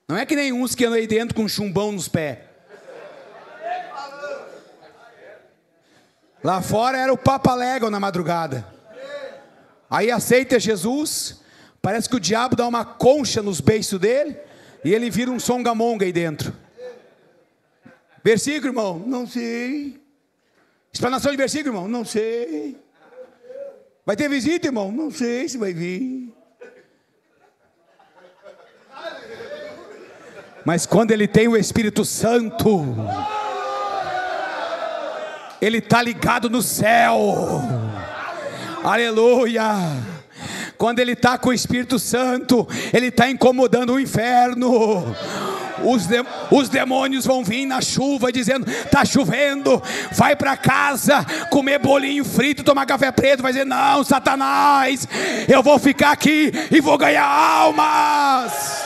Não é que nem uns que andam aí dentro com um chumbão nos pés. Lá fora era o Papa-Légal na madrugada. Aí aceita Jesus, parece que o diabo dá uma concha nos beiços dele, e ele vira um songamonga aí dentro. Versículo, irmão? Não sei. Explanação de versículo, irmão? Não sei. Vai ter visita, irmão? Não sei se vai vir. Mas quando ele tem o Espírito Santo, ele está ligado no céu. Aleluia. Quando ele está com o Espírito Santo, ele está incomodando o inferno. Os demônios vão vir na chuva dizendo, está chovendo, vai para casa comer bolinho frito, tomar café preto. Vai dizer, não, Satanás, eu vou ficar aqui e vou ganhar almas.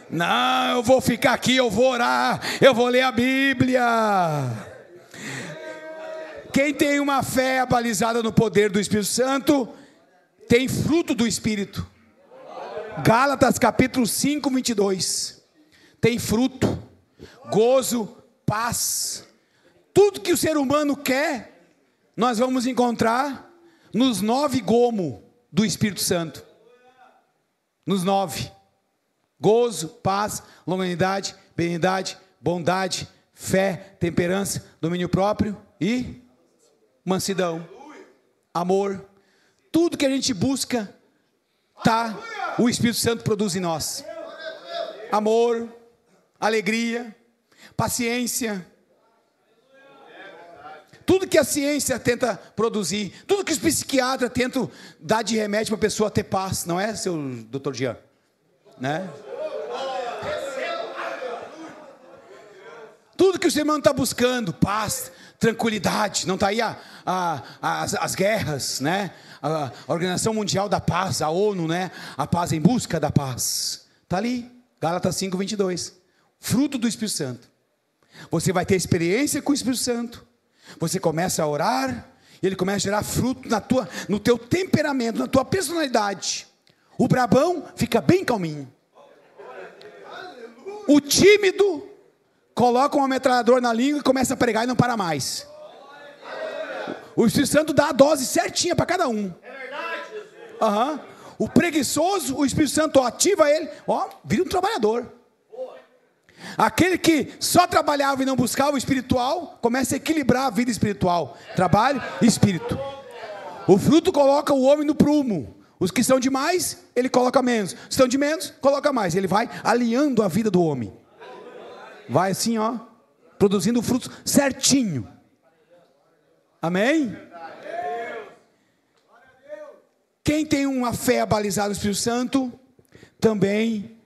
Não, eu vou ficar aqui, eu vou orar, eu vou ler a Bíblia. Quem tem uma fé abalizada no poder do Espírito Santo, tem fruto do Espírito. Gálatas capítulo 5, 22. Tem fruto, gozo, paz. Tudo que o ser humano quer, nós vamos encontrar nos 9 gomos do Espírito Santo. Nos 9. Gozo, paz, longanimidade, benignidade, bondade, fé, temperança, domínio próprio e mansidão, amor. Tudo que a gente busca, o Espírito Santo produz em nós. Amor, alegria, paciência. Tudo que a ciência tenta produzir, tudo que os psiquiatras tentam dar de remédio para a pessoa ter paz, não é, seu doutor Jean? Né? Tudo que o ser humano está buscando, paz, tranquilidade, não está aí as guerras, né? A Organização Mundial da Paz, a ONU, né? A paz em busca da paz, está ali, Gálatas 5, 22, fruto do Espírito Santo. Você vai ter experiência com o Espírito Santo, você começa a orar, e ele começa a gerar fruto no teu temperamento, na tua personalidade. O brabão fica bem calminho. O tímido coloca uma metralhadora na língua e começa a pregar e não para mais. O Espírito Santo dá a dose certinha para cada um. Uhum. O preguiçoso, o Espírito Santo ativa ele, vira um trabalhador. Aquele que só trabalhava e não buscava o espiritual, começa a equilibrar a vida espiritual. Trabalho e espírito. O fruto coloca o homem no prumo. Os que são de mais, ele coloca menos. Os que são de menos, coloca mais. Ele vai alinhando a vida do homem. Vai assim, produzindo frutos certinho. Amém? Quem tem uma fé abalizada no Espírito Santo, também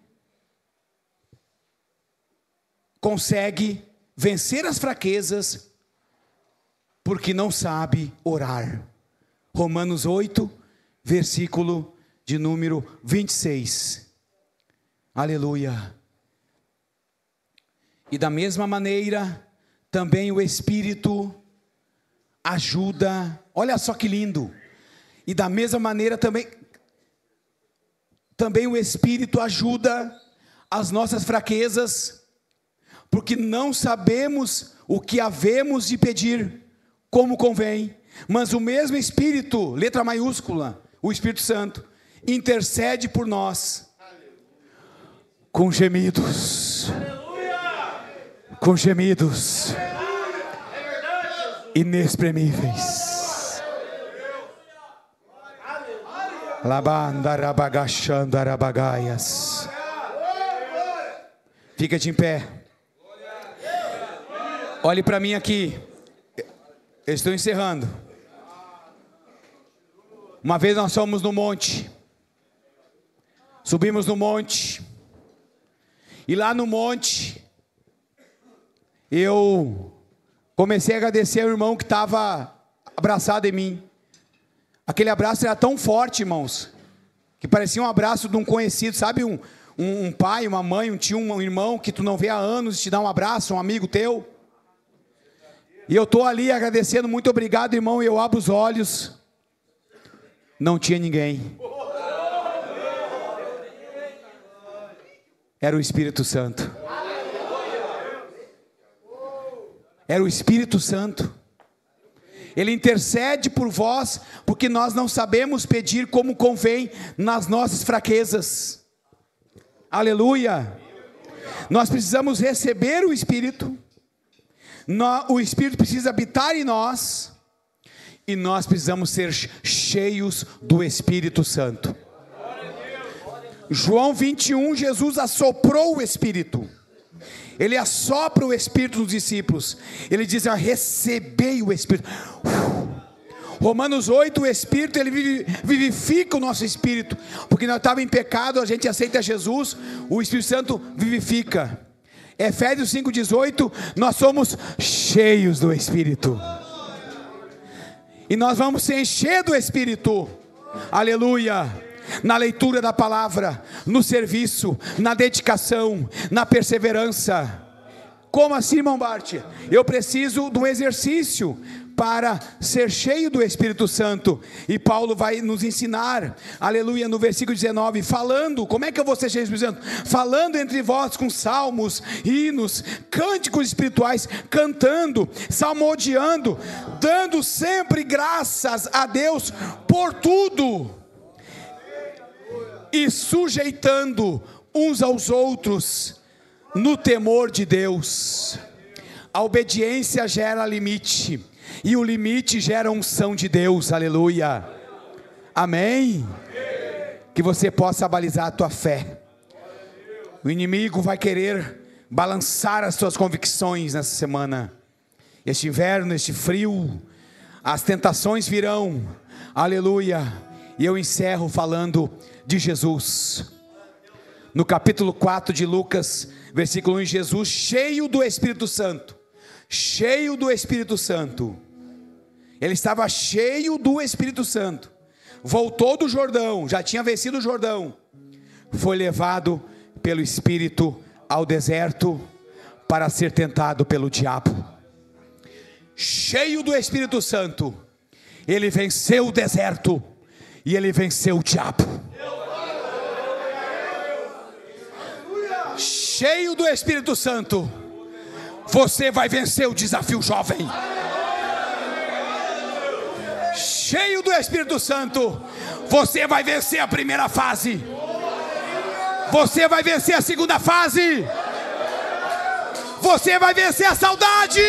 consegue vencer as fraquezas, porque não sabe orar. Romanos 8, versículo de número 26. Aleluia. E da mesma maneira, também o Espírito ajuda. Olha só que lindo. E da mesma maneira também o Espírito ajuda as nossas fraquezas, porque não sabemos o que havemos de pedir como convém, mas o mesmo Espírito, letra maiúscula, o Espírito Santo, intercede por nós com gemidos, inexprimíveis. Labandarabagachandarabagaias. Fica de em pé. Olhe para mim aqui. Eu estou encerrando. Uma vez nós fomos no monte. Subimos no monte. E lá no monte, eu comecei a agradecer ao irmão que estava abraçado em mim. Aquele abraço era tão forte, irmãos, que parecia um abraço de um conhecido, sabe? Um pai, uma mãe, um tio, um irmão que tu não vê há anos, te dá um abraço, um amigo teu. E eu estou ali agradecendo, muito obrigado, irmão, e eu abro os olhos. Não tinha ninguém. Era o Espírito Santo. Era o Espírito Santo. Ele intercede por vós, porque nós não sabemos pedir como convém nas nossas fraquezas. Aleluia. Nós precisamos receber o Espírito. O Espírito precisa habitar em nós. E nós precisamos ser cheios do Espírito Santo. João 21, Jesus assoprou o Espírito. Ele assopra o Espírito dos discípulos. Ele diz: recebei o Espírito. Romanos 8, o Espírito, ele vivifica o nosso espírito. Porque nós estávamos em pecado, a gente aceita Jesus, o Espírito Santo vivifica. Efésios 5,18, nós somos cheios do Espírito. E nós vamos se encher do Espírito. Aleluia. Na leitura da palavra, no serviço, na dedicação, na perseverança. Como assim, irmão Bart? Eu preciso de um exercício para ser cheio do Espírito Santo. E Paulo vai nos ensinar, aleluia, no versículo 19, falando, como é que eu vou ser cheio do Espírito Santo? Falando entre vós com salmos, hinos, cânticos espirituais, cantando, salmodiando, dando sempre graças a Deus por tudo, e sujeitando uns aos outros no temor de Deus. A obediência gera limite, e o limite gera unção de Deus. Aleluia. Amém? Que você possa balizar a tua fé. O inimigo vai querer balançar as suas convicções nessa semana. Este inverno, este frio, as tentações virão. Aleluia. E eu encerro falando de Jesus. No capítulo 4 de Lucas, versículo 1, Jesus cheio do Espírito Santo. Cheio do Espírito Santo. Ele estava cheio do Espírito Santo. Voltou do Jordão, já tinha vencido o Jordão. Foi levado pelo Espírito ao deserto para ser tentado pelo diabo. Cheio do Espírito Santo, ele venceu o deserto e ele venceu o diabo. Cheio do Espírito Santo, você vai vencer o desafio jovem. Cheio do Espírito Santo, você vai vencer a primeira fase. Você vai vencer a segunda fase. Você vai vencer a saudade.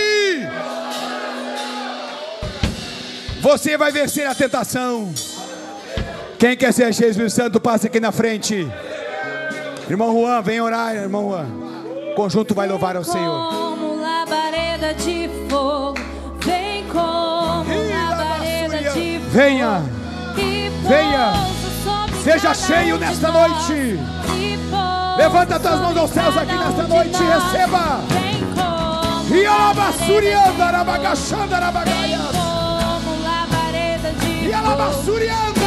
Você vai vencer a tentação. Quem quer ser cheio do Espírito Santo, passa aqui na frente. Irmão Juan, vem orar, irmão Juan. O conjunto vai louvar ao Senhor. Como labareda de fogo, vem como labareda de fogo. Venha, venha, seja cheio nesta noite. Levanta as tuas mãos aos céus aqui nesta noite e receba. E alabasurianda, arabagachanda, arabagaia. E alabasurianda.